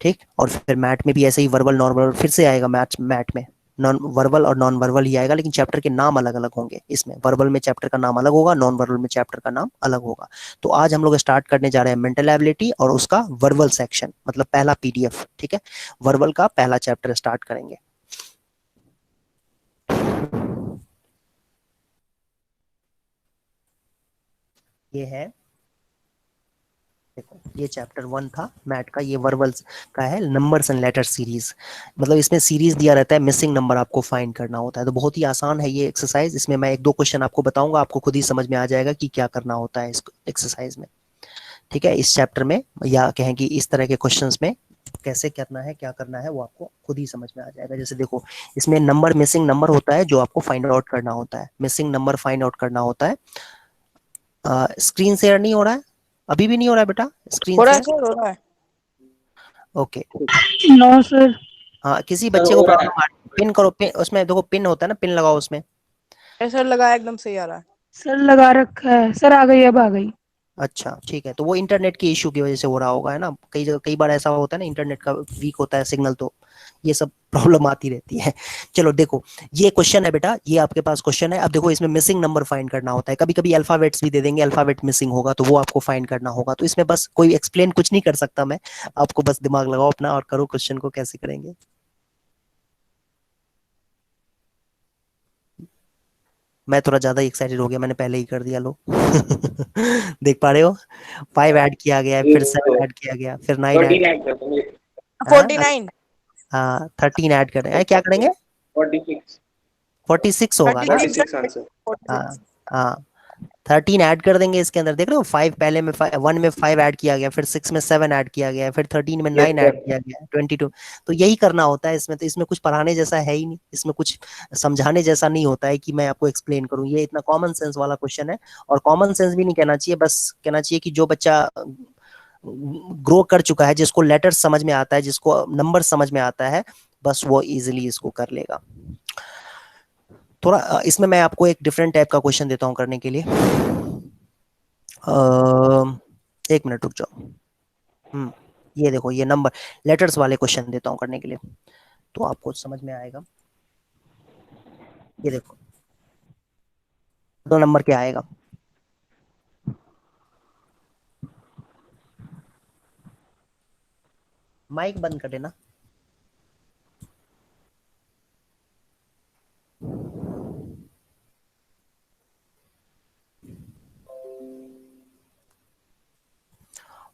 ठीक। और फिर मैथ में भी ऐसे ही वर्बल नॉन वर्बल फिर से आएगा। मैथ में नॉन वर्बल और नॉन वर्बल ही आएगा, लेकिन चैप्टर के नाम अलग अलग होंगे। इसमें वर्बल में चैप्टर का नाम अलग होगा, नॉन वर्बल में चैप्टर का नाम अलग होगा। तो आज हम लोग स्टार्ट करने जा रहे हैं मेंटल एबिलिटी और उसका वर्बल सेक्शन, मतलब पहला पीडीएफ, ठीक है। वर्बल का पहला चैप्टर स्टार्ट करेंगे। ये है, देखो ये चैप्टर 1 था मैथ का, ये वर्बल्स का है, नंबर्स एंड लेटर सीरीज। मतलब इसमें सीरीज दिया रहता है, मिसिंग नंबर आपको फाइंड करना होता है। तो बहुत ही आसान है ये एक्सरसाइज। इसमें मैं 1-2 क्वेश्चन आपको बताऊंगा, आपको खुद ही समझ में आ जाएगा कि क्या करना होता है इस एक्सरसाइज में, ठीक है। इस चैप्टर में, या कहें कि इस तरह के क्वेश्चंस में कैसे करना है, क्या करना है, वो आपको खुद ही समझ में आ जाएगा। जैसे देखो, इसमें नंबर, मिसिंग नंबर होता है जो आपको फाइंड आउट करना होता है, मिसिंग नंबर फाइंड आउट करना होता है। स्क्रीन शेयर नहीं हो रहा है? अभी भी नहीं हो रहा है बेटा स्क्रीन हो रहा है शेयर? सर, हो रहा है। ओके। No sir. हाँ, किसी बच्चे को प्रॉब्लम आ रही है, पिन करो, पिन उसमें देखो, पिन होता है ना, पिन लगाओ उसमें। सर लगाया, एकदम सही आ रहा है। सर लगा रखा है सर, आ गई, अब आ गई। अच्छा ठीक है, तो वो इंटरनेट की इशू की वजह से हो रहा होगा, है ना। कई जगह कई बार ऐसा होता है ना, इंटरनेट का वीक होता है सिग्नल, तो ये सब प्रॉब्लम आती रहती है। चलो देखो, ये क्वेश्चन है बेटा, ये आपके पास क्वेश्चन है। अब देखो, इसमें मिसिंग नंबर फाइंड करना होता है। कभी कभी अल्फाबेट्स भी दे देंगे, अल्फाबेट मिसिंग होगा तो वो आपको फाइंड करना होगा। तो इसमें बस कोई एक्सप्लेन कुछ नहीं कर सकता मैं, आपको बस दिमाग लगाओ अपना और करो क्वेश्चन को कैसे करेंगे। मैं थोड़ा ज्यादा एक्साइटेड हो गया, मैंने पहले ही कर दिया, लो। देख पा रहे हो, 5 ऐड किया गया है, फिर 7 ऐड किया गया, फिर 9 ऐड। 49। हाँ 13 ऐड करें, क्या करेंगे? 46 होगा ना। 36 हाँ हाँ, 13 ऐड कर देंगे इसके अंदर। देख रहे हो, 5 पहले में 1 में 5 ऐड किया गया, फिर 6 में 7 ऐड किया गया, फिर 13 में 9 ऐड किया गया, 22। तो यही करना होता है इसमें। तो इसमें कुछ पढ़ाने जैसा है ही नहीं, इसमें कुछ समझाने जैसा नहीं होता है कि मैं आपको एक्सप्लेन करूं। ये इतना कॉमन सेंस वाला क्वेश्चन है। और कॉमन सेंस भी नहीं कहना चाहिए, बस कहना चाहिए कि जो बच्चा ग्रो कर चुका है, जिसको लेटर समझ में आता है, जिसको नंबर समझ में आता है, बस वो इजिली इसको कर लेगा। थोड़ा इसमें मैं आपको एक डिफरेंट टाइप का क्वेश्चन देता हूं करने के लिए। 1 मिनट रुक जाओ। ये देखो, ये नंबर लेटर्स वाले क्वेश्चन देता हूं करने के लिए, तो आपको समझ में आएगा। ये देखो, तो नंबर क्या आएगा? माइक बंद कर देना।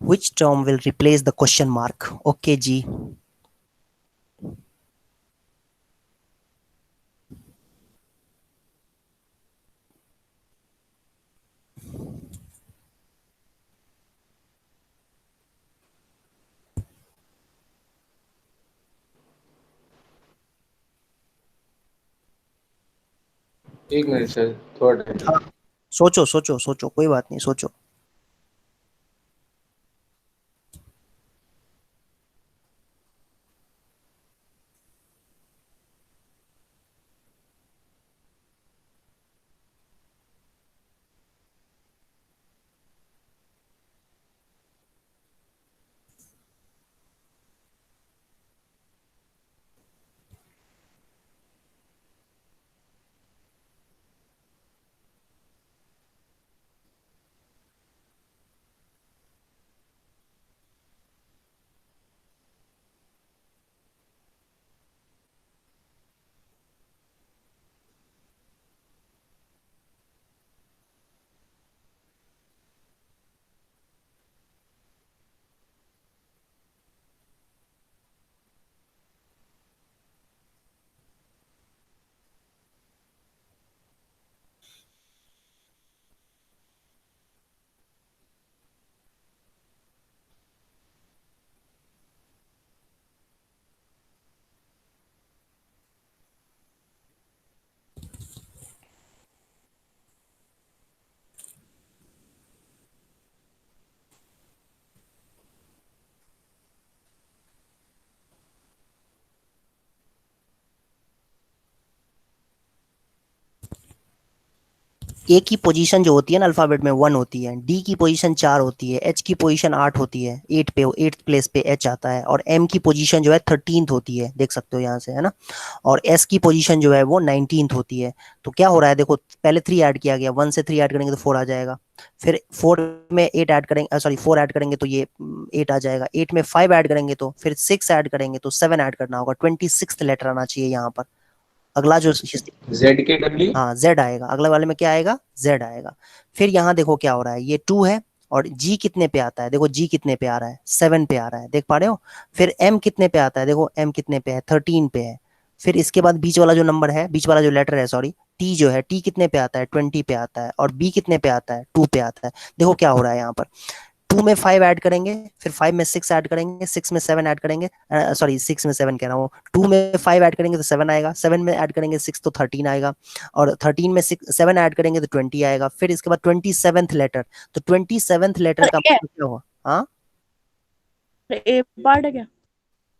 Which term will replace the question mark? Okay जी। एक मिनट सर, थोड़ा टाइम। हाँ, सोचो सोचो सोचो, कोई बात नहीं, सोचो। ए की पोजीशन जो होती है ना अल्फाबेट में 1 होती है, डी की पोजीशन 4 होती है, एच की पोजीशन 8 होती है, 8 प्लेस पे एच आता है, और एम की पोजीशन जो है 13th होती है, देख सकते हो यहाँ से, है ना। और एस की पोजीशन जो है वो 19th होती है। तो क्या हो रहा है देखो, पहले 3 ऐड किया गया, 1 से 3 ऐड करेंगे तो 4 आ जाएगा, फिर 4 में 8 ऐड करेंगे, सॉरी 4 ऐड करेंगे तो ये 8 आ जाएगा, 8 में 5 ऐड करेंगे तो फिर 6 ऐड करेंगे तो 7 ऐड करना होगा, 26th लेटर आना चाहिए यहाँ पर। अगला जो ZKW। हाँ जेड आएगा, अगले वाले में क्या आएगा? जेड आएगा। फिर यहाँ देखो क्या हो रहा है, ये 2 है, और जी कितने पे आता है? देखो जी कितने पे आ रहा है? 7 पे आ रहा है, देख पा रहे हो। फिर एम कितने पे आता है? देखो एम कितने पे है? 13 पे है। फिर इसके बाद बीच वाला जो नंबर है, बीच वाला जो लेटर है, सॉरी, टी जो है, टी कितने पे आता है? 20 पे आता है। और बी कितने पे आता है? 2 पे आता है। देखो क्या हो रहा है यहाँ पर, 2 में 5 ऐड करेंगे, फिर 5 में 6 ऐड करेंगे, 6 में 7 ऐड करेंगे, सॉरी 6 में 7 कह रहा हूँ, 2 में 5 ऐड करेंगे तो 7 आएगा, 7 में ऐड करेंगे 6 तो 13 आएगा, और 13 में 7 ऐड करेंगे तो 20 आएगा। फिर इसके बाद 27th लेटर, तो 27th लेटर का मतलब क्या हुआ? हाँ ए पार्ट है क्या?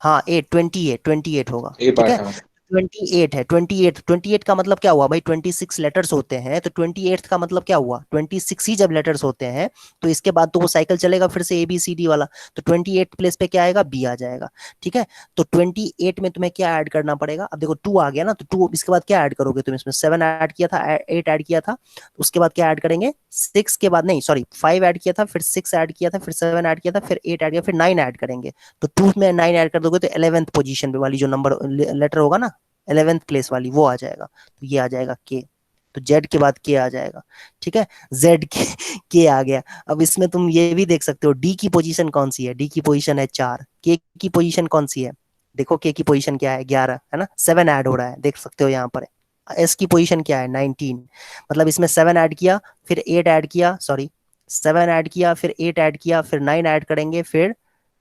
हाँ 28 होगा, ए ठीक है। पार्ट। 28 है, 28 का मतलब क्या हुआ भाई? 26 लेटर्स होते हैं, तो 28 का मतलब क्या हुआ? 26 ही जब लेटर्स होते हैं तो इसके बाद तो वो साइकिल चलेगा फिर से ABCD वाला, तो 28 प्लेस पे क्या आएगा? बी आ जाएगा, ठीक है। तो 28 में तुम्हें क्या ऐड करना पड़ेगा? अब देखो 2 आ गया ना, तो 2 इसके बाद क्या ऐड करोगे तुम? इसमें 7 ऐड किया था, 8 ऐड किया था, तो उसके बाद क्या ऐड करेंगे? 6 के बाद, नहीं सॉरी 5 ऐड किया था, फिर 6 ऐड किया था, फिर 7 ऐड किया था, फिर 8 ऐड किया, फिर 9 ऐड करेंगे। तो 2 में 9 ऐड कर दोगे तो 11th पोजीशन पे वाली जो नंबर लेटर होगा ना, 11th प्लेस वाली, वो आ जाएगा, तो ये आ जाएगा के। तो जेड के बाद के आ जाएगा, ठीक है। जेड के आ गया। अब इसमें तुम ये भी देख सकते हो, डी की पोजीशन कौन सी है? डी की पोजीशन है 4, के की पोजीशन कौन सी है? देखो के की पोजीशन क्या है? 11, है ना, 7 ऐड हो रहा है, देख सकते हो यहाँ पर। एस की पोजीशन क्या है? 19, मतलब इसमें 7 ऐड किया, फिर 8 ऐड किया, सॉरी 7 ऐड किया, फिर 8 ऐड किया, फिर 9 ऐड करेंगे, फिर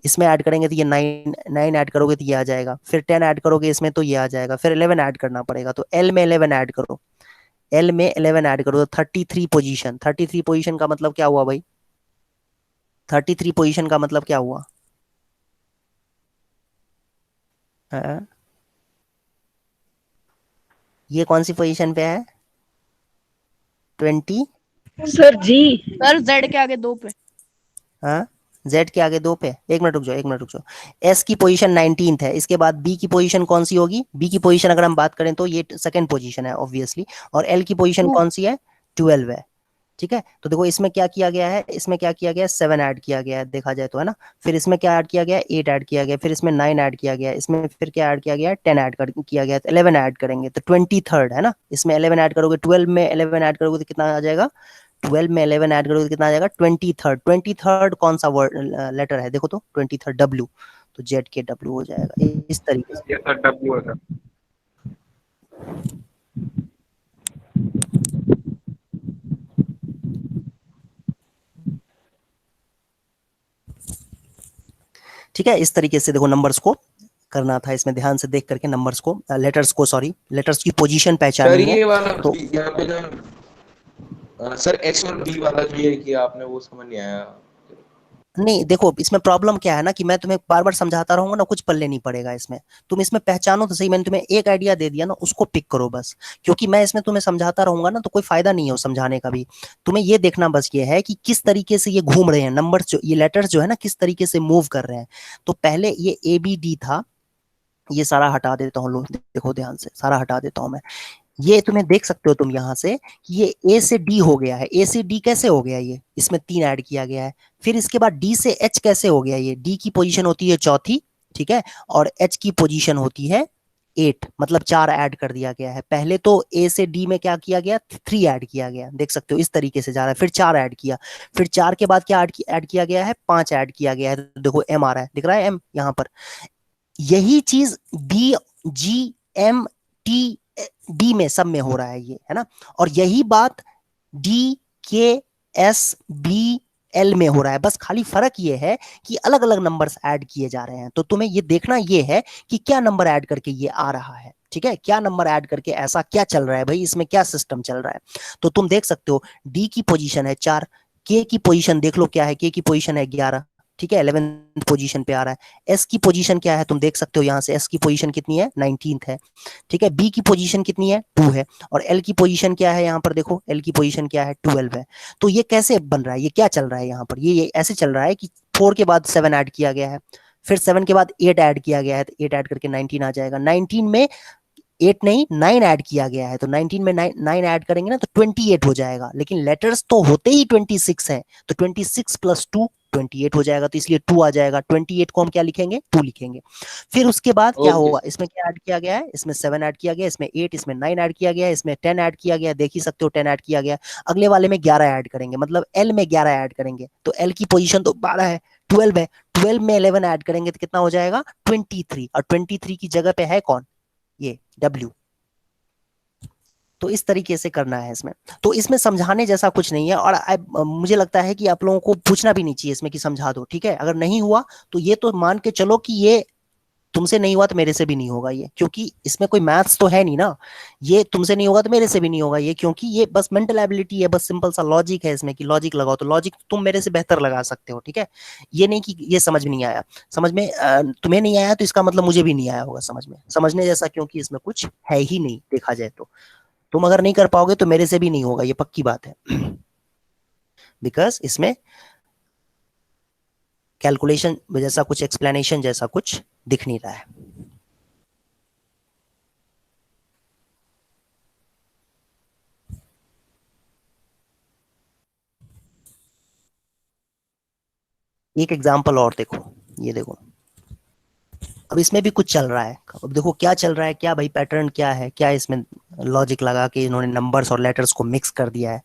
इसमें ऐड करेंगे तो ये 9 ऐड करोगे तो ये आ जाएगा, फिर 10 ऐड करोगे इसमें तो ये आ जाएगा, फिर 11 ऐड करना पड़ेगा, तो एल में 11 ऐड करो, एल में 11 ऐड करो तो 33 पोजीशन। 33 पोजीशन का मतलब क्या हुआ भाई? 33 पोजीशन का मतलब क्या हुआ? हाँ? ये कौन सी पोजीशन पे है? 20। सर जी। सर जेड के आगे 2 पे। हाँ जेड के आगे 2 पे, एक मिनट रुक जाओ, एक मिनट रुक जाओ। एस की पोजीशन 19th है, इसके बाद बी की पोजीशन कौन सी होगी? बी की पोजीशन अगर हम बात करें तो ये सेकंड पोजीशन है ऑब्वियसली, और एल की पोजीशन कौन सी है? 12 है, ठीक है। तो देखो इसमें क्या किया गया है, इसमें क्या किया गया है, 7 ऐड किया गया है देखा जाए तो, है ना। फिर इसमें क्या ऐड किया गया है, 8 ऐड किया गया, फिर इसमें 9 ऐड किया गया, इसमें फिर क्या ऐड किया गया है, 10 ऐड किया गया, तो 11 ऐड करेंगे तो 23rd, है ना। इसमें 11 ऐड करोगे, 12 में 11 ऐड करोगे तो कितना आ जाएगा, 12 में 11 ऐड करोगे तो कितना आ जाएगा, 23rd। 23rd कौन सा वर्ड लेटर है, देखो तो 23rd W, तो ZKW हो जाएगा इस तरीके से। ये सर डब्ल्यू है सर। ठीक है, इस तरीके से देखो नंबर्स को करना था, इसमें ध्यान से देख करके नंबर्स को, लेटर्स को, सॉरी लेटर्स की पोजीशन सर पहचाननी है। ये वाला तो यहाँ पे जो सर एच और बी वाला जो ये किया आपने वो समझ नहीं आया। नहीं देखो, इसमें प्रॉब्लम क्या है ना कि मैं तुम्हें बार बार समझाता रहूंगा ना, कुछ पल्ले नहीं पड़ेगा इसमें। तुम इसमें पहचानो तो सही, मैंने तुम्हें एक आइडिया दे दिया ना, उसको पिक करो बस। क्योंकि मैं इसमें तुम्हें समझाता रहूंगा ना तो कोई फायदा नहीं है वो समझाने का भी। तुम्हें ये देखना बस ये है कि किस तरीके से ये घूम रहे हैं नंबर, जो ये लेटर्स जो है ना किस तरीके से मूव कर रहे हैं। तो पहले ये ABD था, ये सारा हटा देता हूँ, लो देखो ध्यान से, सारा हटा देता हूँ मैं। ये तुम्हें देख सकते हो तुम यहाँ से कि ये A से D हो गया है। A से D कैसे हो गया, ये इसमें 3 ऐड किया गया है। फिर इसके बाद D से H कैसे हो गया, ये D की पोजीशन होती है चौथी, ठीक है, और H की पोजीशन होती है 8, मतलब 4 ऐड कर दिया गया है। पहले तो A से D में क्या किया गया, 3 ऐड किया गया, देख सकते हो इस तरीके से जा रहा है। फिर 4 ऐड किया, फिर 4 के बाद क्या ऐड किया गया है, 5 ऐड किया गया है। देखो M आ रहा है, दिख रहा है M यहाँ पर। यही चीज BGMTD में सब में हो रहा है ये, है ना। और यही बात DKSBL में हो रहा है, बस खाली फर्क ये है कि अलग अलग नंबर्स ऐड किए जा रहे हैं। तो तुम्हें ये देखना ये है कि क्या नंबर ऐड करके ये आ रहा है, ठीक है, क्या नंबर ऐड करके ऐसा क्या चल रहा है भाई, इसमें क्या सिस्टम चल रहा है। तो तुम देख सकते हो D की पोजीशन है 4, K की पोजीशन देख लो क्या है, K की पोजीशन है 11, ठीक है, 11th पोजीशन पे आ रहा है। एस की पोजीशन क्या है, तुम देख सकते हो यहाँ से, एस की पोजीशन कितनी है, 19th है, ठीक है। बी की पोजीशन कितनी है, 2 है। और एल की पोजीशन क्या है, यहाँ पर देखो एल की पोजीशन क्या है, 12 है। तो ये कैसे बन रहा है, ये क्या चल रहा है यहाँ पर, ये ऐसे चल रहा है कि 4 के बाद 7 ऐड किया गया है, फिर 7 के बाद 8 ऐड किया गया है, तो 8 ऐड करके 19 आ जाएगा। 19 में 8 नहीं 9 ऐड किया गया है, तो 19 में 9 ऐड करेंगे ना तो 28 हो जाएगा। लेकिन लेटर्स तो होते ही 26 है, तो 26 प्लस 2 28 हो जाएगा, तो इसलिए 2 आ जाएगा। 28 को हम क्या लिखेंगे, 2 लिखेंगे। फिर उसके बाद क्या ओके होगा, इसमें क्या ऐड किया गया है, इसमें 7 ऐड किया गया, इसमें 8, इसमें 9 ऐड किया गया, इसमें 10 ऐड किया गया, देख ही सकते हो 10 ऐड किया गया। अगले वाले में 11 ऐड करेंगे, मतलब एल में 11 ऐड करेंगे, तो एल की पोजीशन तो 12 है, 12 है, 12 में 11 ऐड करेंगे तो कितना हो जाएगा, 23। और 23 की जगह पे है कौन, ये W। तो इस तरीके से करना है इसमें। तो इसमें समझाने जैसा कुछ नहीं है, और मुझे लगता है कि आप लोगों को पूछना भी नहीं चाहिए इसमें कि समझा दो, ठीक है। अगर नहीं हुआ तो ये तो मान के चलो कि ये तुमसे नहीं हुआ तो मेरे से भी नहीं होगा ये, क्योंकि इसमें कोई मैथ्स तो है नहीं ना। ये तुमसे नहीं होगा तो मेरे से भी नहीं होगा ये, क्योंकि ये बस मेंटल एबिलिटी है, बस सिंपल सा लॉजिक है इसमें कि लॉजिक लगाओ, तो लॉजिक तुम मेरे से बेहतर लगा सकते हो, ठीक है। ये नहीं कि ये समझ में नहीं आया, समझ में तुम्हें नहीं आया तो इसका मतलब मुझे भी नहीं आया होगा समझ में, समझने जैसा, क्योंकि इसमें कुछ है ही नहीं देखा जाए तो। तुम अगर नहीं कर पाओगे तो मेरे से भी नहीं होगा, ये पक्की बात है। बिकॉज इसमें कैलकुलेशन जैसा कुछ, एक्सप्लेनेशन जैसा कुछ दिख नहीं रहा है। एक एग्जांपल और देखो, ये देखो, अब इसमें भी कुछ चल रहा है। अब देखो क्या चल रहा है, क्या भाई पैटर्न क्या है, क्या इसमें लॉजिक लगा के इन्होंने नंबर्स और लेटर्स को मिक्स कर दिया है।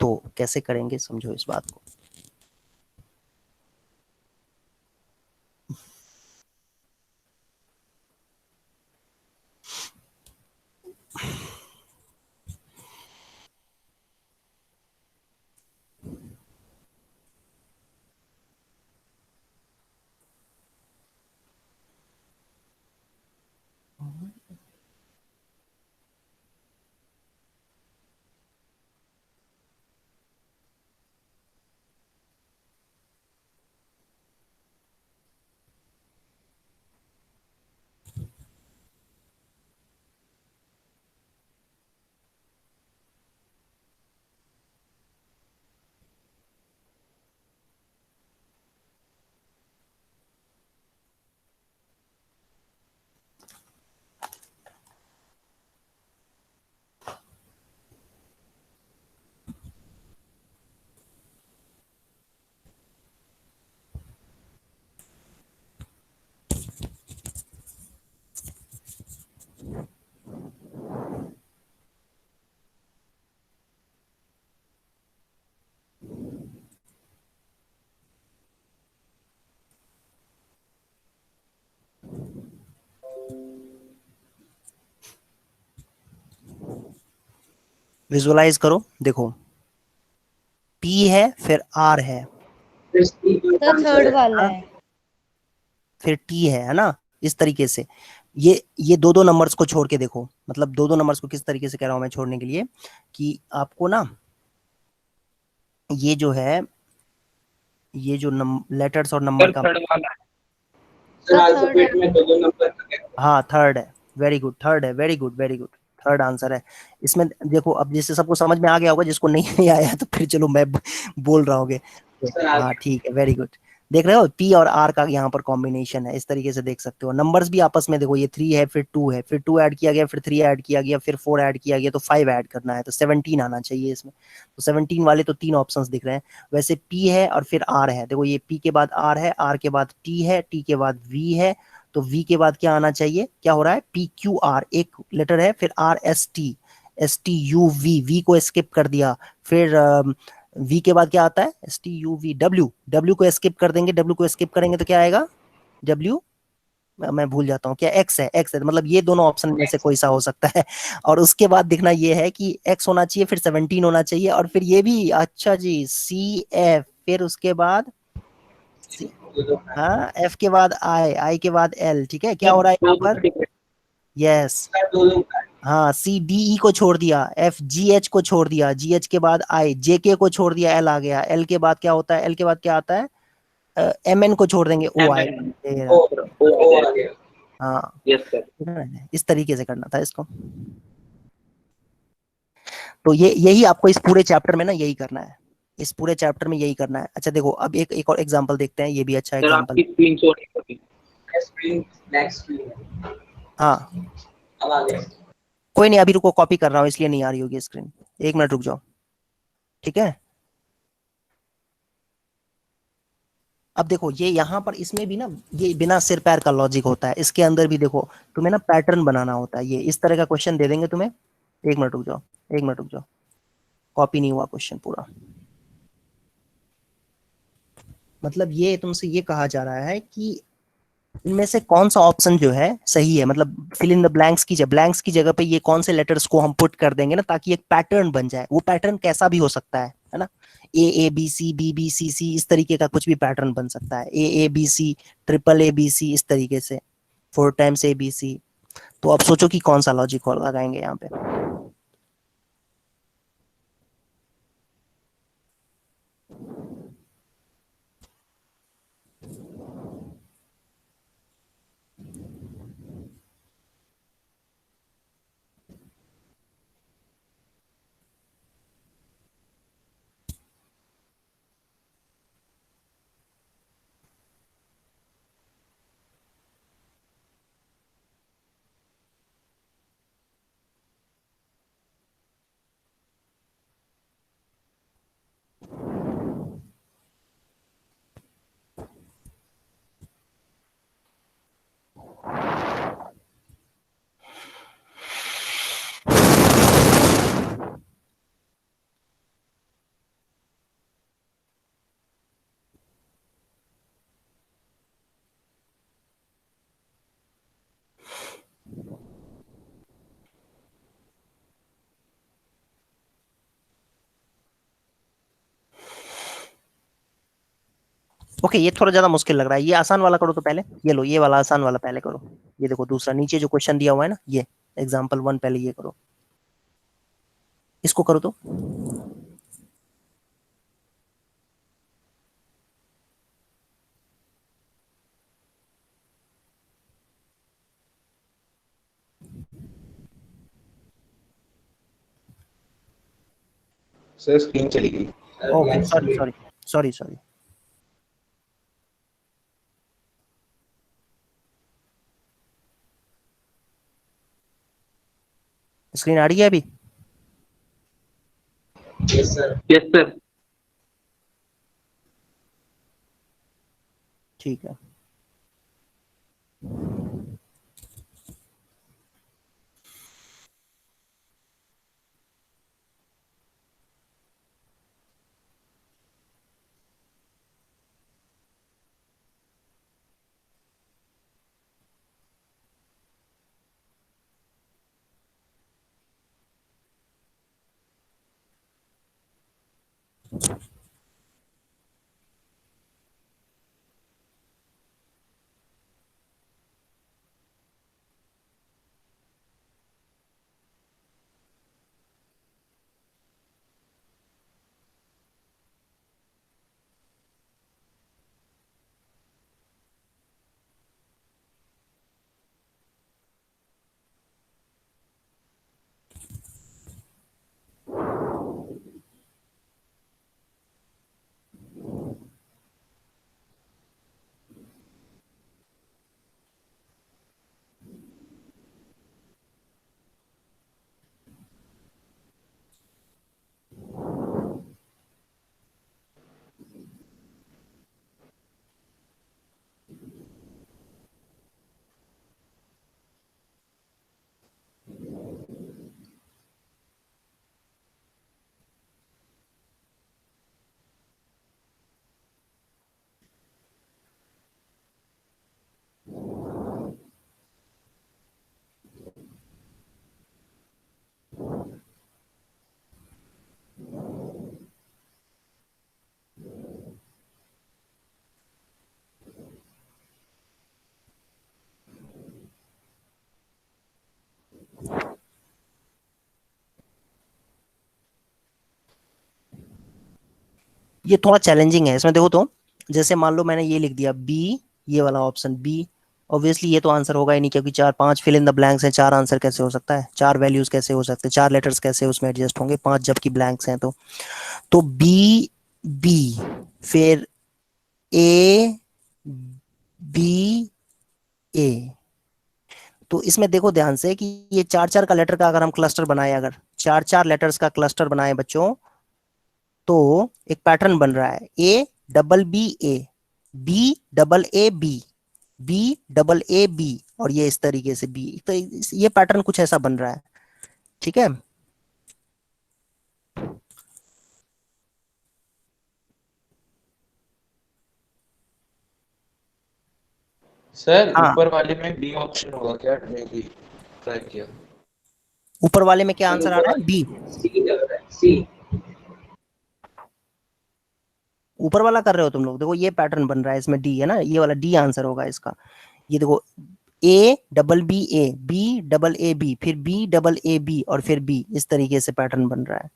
तो कैसे करेंगे समझो इस बात को। विजुअलाइज करो, देखो P है फिर R है, सर थर्ड वाला हाँ, है। फिर T है ना, इस तरीके से। ये दो दो नंबर्स को छोड़ के देखो, मतलब दो दो नंबर्स को किस तरीके से कह रहा हूं मैं छोड़ने के लिए, कि आपको ना ये जो है, ये जो लेटर्स और नंबर सर का, थर्ड वाला है। सर थर्ड है। हाँ थर्ड है, वेरी गुड, थर्ड है, very good very good, third answer है इसमें। देखो अब जैसे सबको समझ में आ गया होगा, जिसको नहीं आया तो फिर चलो मैं बोल रहा होगे, हाँ ठीक है, वेरी गुड। देख रहे हो पी और आर का यहाँ पर कॉम्बिनेशन है, इस तरीके से देख सकते हो। नंबर्स भी आपस में देखो, ये 3 है फिर 2 है, फिर 2 ऐड किया गया, फिर 3 ऐड किया गया, फिर 4 ऐड किया गया, तो 5 ऐड करना है, तो 17 आना चाहिए इसमें। तो 17 वाले तो 3 ऑप्शंस दिख रहे हैं। वैसे पी है और फिर आर है, देखो ये पी के बाद आर है, आर के बाद टी है, टी के बाद वी है, तो वी के बाद क्या आना चाहिए, क्या हो रहा है, पी क्यू आर एक लेटर है, फिर R S T, S T U V, V को स्किप कर दिया, फिर वी के बाद क्या आता है, S T U V W, W को स्किप कर देंगे, डब्ल्यू को स्किप करेंगे तो क्या आएगा, डब्ल्यू, मैं भूल जाता हूँ क्या, एक्स है, एक्स है, मतलब ये दोनों ऑप्शन में से कोई सा हो सकता है। और उसके बाद देखना ये है कि एक्स होना चाहिए, फिर 17 होना चाहिए, और फिर ये भी, अच्छा जी, सी एफ, फिर उसके बाद हाँ एफ के बाद आई, आई के बाद एल, ठीक है, क्या हो रहा है यहाँ पर, यस, हाँ सी डी ई को छोड़ दिया, एफ जी एच को छोड़ दिया, जी एच के बाद आई, जे के को छोड़ दिया, एल आ गया, एल के बाद क्या होता है, एल के बाद क्या आता है, एम एन को छोड़ देंगे, ओ आएगा, हाँ, यस सर। इस तरीके से करना था इसको। तो ये यही आपको इस पूरे चैप्टर में ना यही करना है, इस पूरे चैप्टर में यही करना है। अच्छा देखो अब एक और एग्जांपल देखते हैं, ये भी अच्छा सर एग्जांपल। आपकी स्क्रीन शो नहीं होती। हाँ कोई नहीं, अभी रुको, कॉपी कर रहा हूँ इसलिए नहीं आ रही होगी स्क्रीन, एक मिनट रुक जाओ, ठीक है। अब देखो ये यहाँ पर इसमें भी ना, ये बिना सिर पैर का लॉजिक होता है, इसके अंदर भी देखो तुम्हें ना पैटर्न बनाना होता है, ये इस तरह का क्वेश्चन दे देंगे तुम्हें, एक मिनट रुक जाओ, एक मिनट रुक जाओ, कॉपी नहीं हुआ क्वेश्चन पूरा। मतलब ये तुमसे ये कहा जा रहा है कि इनमें से कौन सा ऑप्शन जो है सही है, मतलब फिल इन द ब्लैंक्स की जगह पे ये कौन से लेटर्स को हम पुट कर देंगे ना, ताकि एक पैटर्न बन जाए, वो पैटर्न कैसा भी हो सकता है ना, A B C, B B C C, इस तरीके का कुछ भी पैटर्न बन सकता है, A B C, triple A B C, इस तरीके से 4 टाइम्स ए बी सी। तो अब सोचो कि कौन सा लॉजिक लगाएंगे यहाँ पे। ओके ये थोड़ा ज्यादा मुश्किल लग रहा है, ये आसान वाला करो तो पहले, ये लो ये वाला आसान वाला पहले करो। ये देखो दूसरा नीचे जो क्वेश्चन दिया हुआ है ना, ये एग्जाम्पल 1 पहले ये करो, इसको करो तो। सर स्क्रीन चली गई। Okay sorry sorry sorry sorry. Screen आ रही है अभी? Yes sir. ठीक है। ये थोड़ा चैलेंजिंग है। इसमें देखो तो, जैसे मान लो मैंने ये लिख दिया बी, ये वाला ऑप्शन बी, ऑब्वियसली ये तो आंसर होगा ही नहीं, क्योंकि चार पांच फिल इन द ब्लैंक्स हैं, चार आंसर कैसे हो सकता है, चार वैल्यूज कैसे हो सकते हैं, चार लेटर्स कैसे उसमें एडजस्ट होंगे, पांच जबकि ब्लैंक्स हैं। तो बी, बी, फिर ए, बी, ए। तो इसमें देखो ध्यान से कि ये चार चार का लेटर का अगर हम क्लस्टर बनाए, अगर चार चार लेटर्स का क्लस्टर बनाए बच्चों, तो एक पैटर्न बन रहा है, A double B A, B double A B, B double A B, और ये इस तरीके से बी। तो ये पैटर्न कुछ ऐसा बन रहा है, ठीक है। सर हाँ, ऊपर वाले में बी ऑप्शन होगा क्या? मैं भी ट्राई किया। ऊपर वाले में क्या आंसर आ रहा है? बी। सी लग रहा है, सी। ऊपर वाला कर रहे हो तुम लोग, देखो ये पैटर्न बन रहा है, इसमें डी है ना, ये वाला डी आंसर होगा इसका। ये देखो, A double B A, B double A B, फिर बी डबल ए बी, और फिर बी, इस तरीके से पैटर्न बन रहा है।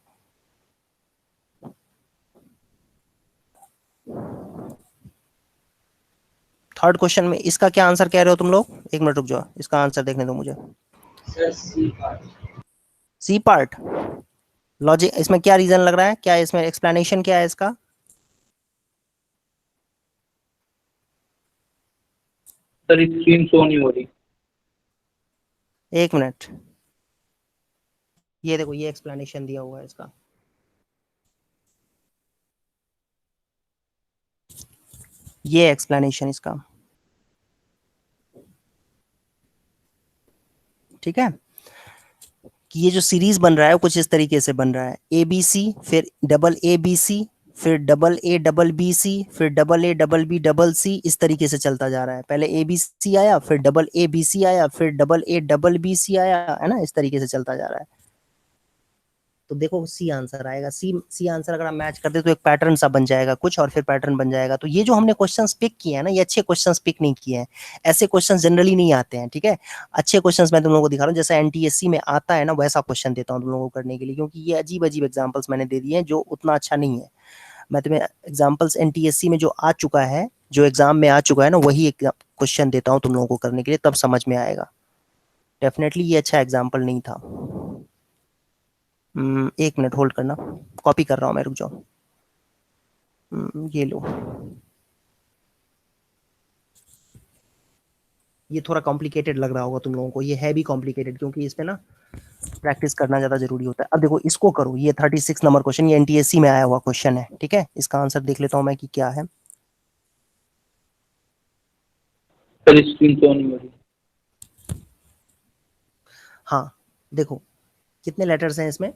थर्ड क्वेश्चन में इसका क्या आंसर कह रहे हो तुम लोग? एक मिनट रुक जाओ, इसका आंसर देखने दो मुझे। Sir C part. C part, logic, इसमें क्या रीजन लग रहा है, क्या इसमें एक्सप्लेनेशन क्या है इसका? सर स्क्रीन शो नहीं हो रही। एक मिनट, ये देखो ये एक्सप्लेनेशन दिया हुआ है इसका, ये एक्सप्लेनेशन इसका, ठीक है। कि ये जो सीरीज बन रहा है वो कुछ इस तरीके से बन रहा है, ए बी सी, फिर डबल ए बी सी, फिर double A double B C, फिर double A double B double C, इस तरीके से चलता जा रहा है। पहले ए बी सी आया, फिर डबल ए बी सी आया, फिर double A double B C आया, है ना, इस तरीके से चलता जा रहा है। तो देखो सी आंसर आएगा, सी आंसर अगर हम मैच कर दे तो एक पैटर्न सा बन जाएगा कुछ, और फिर पैटर्न बन जाएगा। तो ये जो हमने क्वेश्चंस पिक किए हैं ना, ये अच्छे क्वेश्चंस पिक नहीं किए हैं, ऐसे क्वेश्चंस जनरली नहीं आते हैं, ठीक है। अच्छे क्वेश्चंस मैं तुम लोगों को दिखा रहा हूँ, जैसा एनटीएससी में आता है ना, वैसा क्वेश्चन देता हूँ तुम लोगों को करने के लिए, क्योंकि ये अजीब अजीब एग्जाम्पल्स मैंने दे दिए हैं जो उतना अच्छा नहीं है। मैं तुम्हें एग्जाम्पल्स एनटीएससी में जो आ चुका है, जो एग्जाम में आ चुका है ना, वही एक क्वेश्चन देता हूँ तुम लोगों को करने के लिए, तब समझ में आएगा। डेफिनेटली ये अच्छा एग्जाम्पल नहीं था। एक मिनट होल्ड करना, कॉपी कर रहा हूँ मैं, रुक जाओ। ये लो, ये थोड़ा कॉम्प्लिकेटेड लग रहा होगा तुम लोगों को, ये है भी कॉम्प्लिकेटेड, क्योंकि इस पे ना प्रैक्टिस करना ज्यादा जरूरी होता है। अब देखो इसको करो, ये 36 नंबर क्वेश्चन, ये एनटीएससी में आया हुआ क्वेश्चन है, ठीक है। इसका आंसर देख लेता हूँ मैं कि क्या है। सर स्क्रीन शो नहीं हो रही। हाँ देखो, कितने लेटर्स हैं इसमें,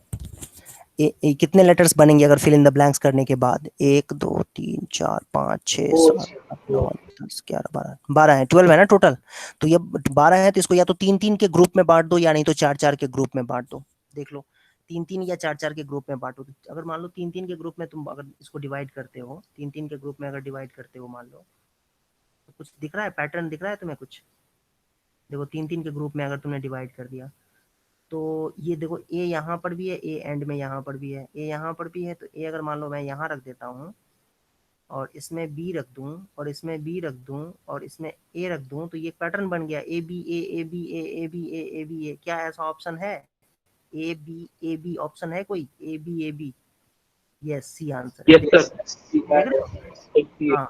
कितने लेटर्स बनेंगे अगर फिल इन द ब्लैंक्स करने के बाद? 1 2 3 4 5 6 7 8 9 10 11 12, 12 है, 12 है ना टोटल। तो ये 12 है, तो इसको या तो तीन तीन के ग्रुप में बांट दो, या नहीं तो चार चार के ग्रुप में बांट दो। देख लो, तीन तीन या चार चार के ग्रुप में बांटो। तो अगर मान लो तीन तीन के ग्रुप में तुम अगर इसको डिवाइड करते हो, तीन तीन के ग्रुप में अगर डिवाइड करते हो मान लो, तो कुछ दिख रहा है, पैटर्न दिख रहा है तुम्हें कुछ? देखो तीन तीन के ग्रुप में अगर तुमने डिवाइड कर दिया तो ये देखो ए यहाँ पर भी है, ए एंड में यहाँ पर भी है, ए यहाँ पर भी है, तो ए अगर मान लो मैं यहाँ रख देता हूँ और इसमें बी रख दूं और इसमें बी रख दूं और इसमें ए रख दूं, तो ये पैटर्न बन गया A B A B A B A B A. क्या ऐसा ऑप्शन है? ए बी ऑप्शन है कोई? A B? Yes, C answer है। Yes sir. हाँ,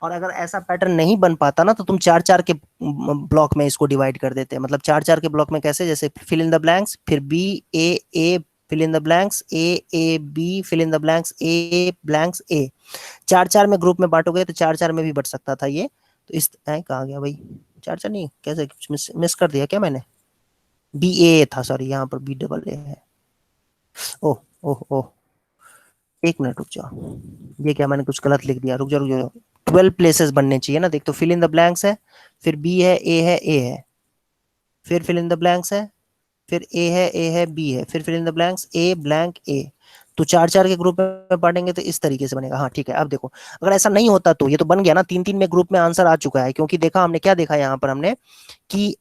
और अगर ऐसा पैटर्न नहीं बन पाता ना तो तुम चार चार के ब्लॉक में इसको डिवाइड कर देते हैं। मतलब चार चार के ब्लॉक में कैसे? जैसे फिल इन द ब्लैंक्स, फिर B A fill in the blanks, A B fill in the blanks, A blanks A. चार चार में ग्रुप में बांटोगे तो चार चार में भी बट सकता था ये। तो इस कहाँ गया भाई? चार चार नहीं, कैसे मिस कर दिया क्या मैंने? बी ए था, सॉरी, यहाँ पर बी डबल ए है। ओह ओह ओह, एक मिनट रुक जाओ, ये क्या मैंने कुछ गलत लिख दिया? रुक जाओ। 12 प्लेसेस बनने चाहिए ना। देख, तो फिल इन द ब्लैंक्स है, फिर बी है, ए है, फिर फिल इन द ब्लैंक्स है, फिर ए है, बी है, फिर fill in the blanks, A blank A. तो चार चार के ग्रुप में बांटेंगे तो इस तरीके से बनेगा। हाँ ठीक है, अब देखो अगर ऐसा नहीं होता तो ये तो बन गया ना, तीन तीन में ग्रुप में आंसर आ चुका है, क्योंकि देखा हमने, क्या देखा यहाँ पर हमने कि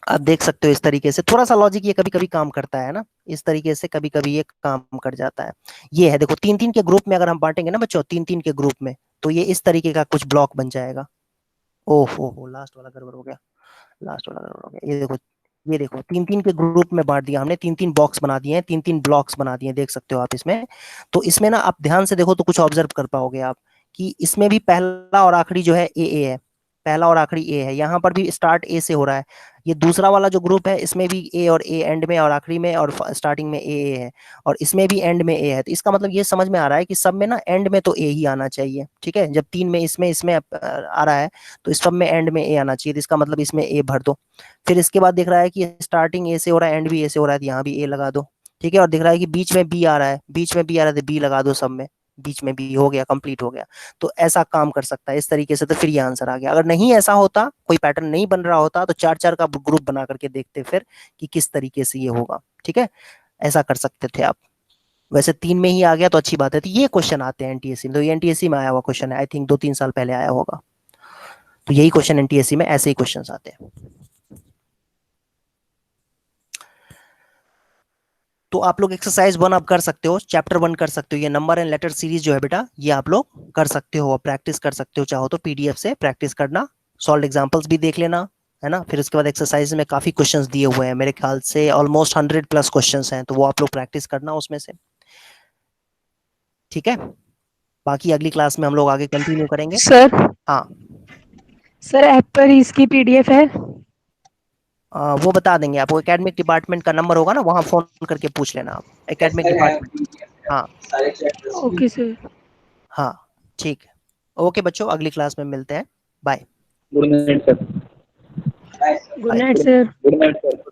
आप देख सकते हो इस तरीके से थोड़ा सा लॉजिक ये कभी कभी काम करता है ना, इस तरीके से कभी कभी ये काम कर जाता है। ये है, देखो तीन तीन के ग्रुप में अगर हम बांटेंगे ना बच्चों, तीन तीन के ग्रुप में, तो ये इस तरीके का कुछ ब्लॉक बन जाएगा। ओहो, लास्ट वाला गड़बड़ हो गया, लास्ट वाला गड़बड़ हो गया। ये देखो तीन तीन के ग्रुप में बांट दिया हमने, तीन तीन बॉक्स बना दिए हैं, तीन तीन ब्लॉक्स बना दिए, देख सकते हो आप इसमें। तो इसमें ना आप ध्यान से देखो तो कुछ ऑब्जर्व कर पाओगे आप कि इसमें भी पहला और आखिरी जो है ए है, पहला और आखिरी ए है, यहाँ पर भी स्टार्ट ए से हो रहा है। ये दूसरा वाला जो ग्रुप है इसमें भी ए और ए एंड में और आखिरी में और स्टार्टिंग में ए है, और इसमें भी एंड में ए है। तो इसका मतलब ये समझ में आ रहा है कि सब में ना एंड में तो ए ही आना चाहिए, ठीक है। जब तीन में इसमें आ रहा है तो इस सब में एंड में ए आना चाहिए, तो इसका मतलब इसमें ए भर दो। फिर इसके बाद दिख रहा है कि स्टार्टिंग ए से हो रहा है, एंड भी ए से हो रहा है, तो यहाँ भी ए लगा दो, ठीक है। और दिख रहा है कि बीच में बी आ रहा है, तो बी लगा दो सब में, बीच में भी हो गया, कंप्लीट हो गया। तो ऐसा काम कर सकता है इस तरीके से, तो फिर ये आंसर आ गया। अगर नहीं ऐसा होता, कोई पैटर्न नहीं बन रहा होता, तो चार चार का ग्रुप बना करके देखते फिर कि किस तरीके से ये होगा, ठीक है। ऐसा कर सकते थे आप। वैसे तीन में ही आ गया तो अच्छी बात है। तो ये क्वेश्चन आते हैं एनटीएससी में, तो ये एनटीएससी में आया हुआ क्वेश्चन है, आई थिंक 2-3 साल पहले आया होगा। तो यही क्वेश्चन एनटीएससी में, ऐसे ही क्वेश्चन आते हैं। तो आप लोग एक्सरसाइज 1 आप कर सकते हो, चैप्टर 1 कर सकते हो। ये नंबर एंड लेटर सीरीज जो है बेटा, ये आप लोग कर सकते हो, प्रैक्टिस कर सकते हो। चाहो तो पीडीएफ से प्रैक्टिस करना, सॉल्व एग्जांपल्स भी देख लेना, है ना। फिर उसके बाद एक्सरसाइज में काफी क्वेश्चंस दिए हुए हैं, मेरे ख्याल से ऑलमोस्ट 100+ क्वेश्चंस हैं, तो वो आप लोग प्रैक्टिस करना उसमें से, ठीक है। बाकी अगली क्लास में हम लोग आगे कंटिन्यू करेंगे। सर हाँ, सर ऐप पर इसकी पीडीएफ है? वो बता देंगे आपको। एकेडमिक डिपार्टमेंट का नंबर होगा ना, वहाँ फोन करके पूछ लेना आप, एकेडमिक डिपार्टमेंट। हाँ सारे चैप्टर्स ओके सर। हाँ, ठीक है। ओके बच्चों, अगली क्लास में मिलते हैं, bye. Good night sir. Good night sir. Good night sir.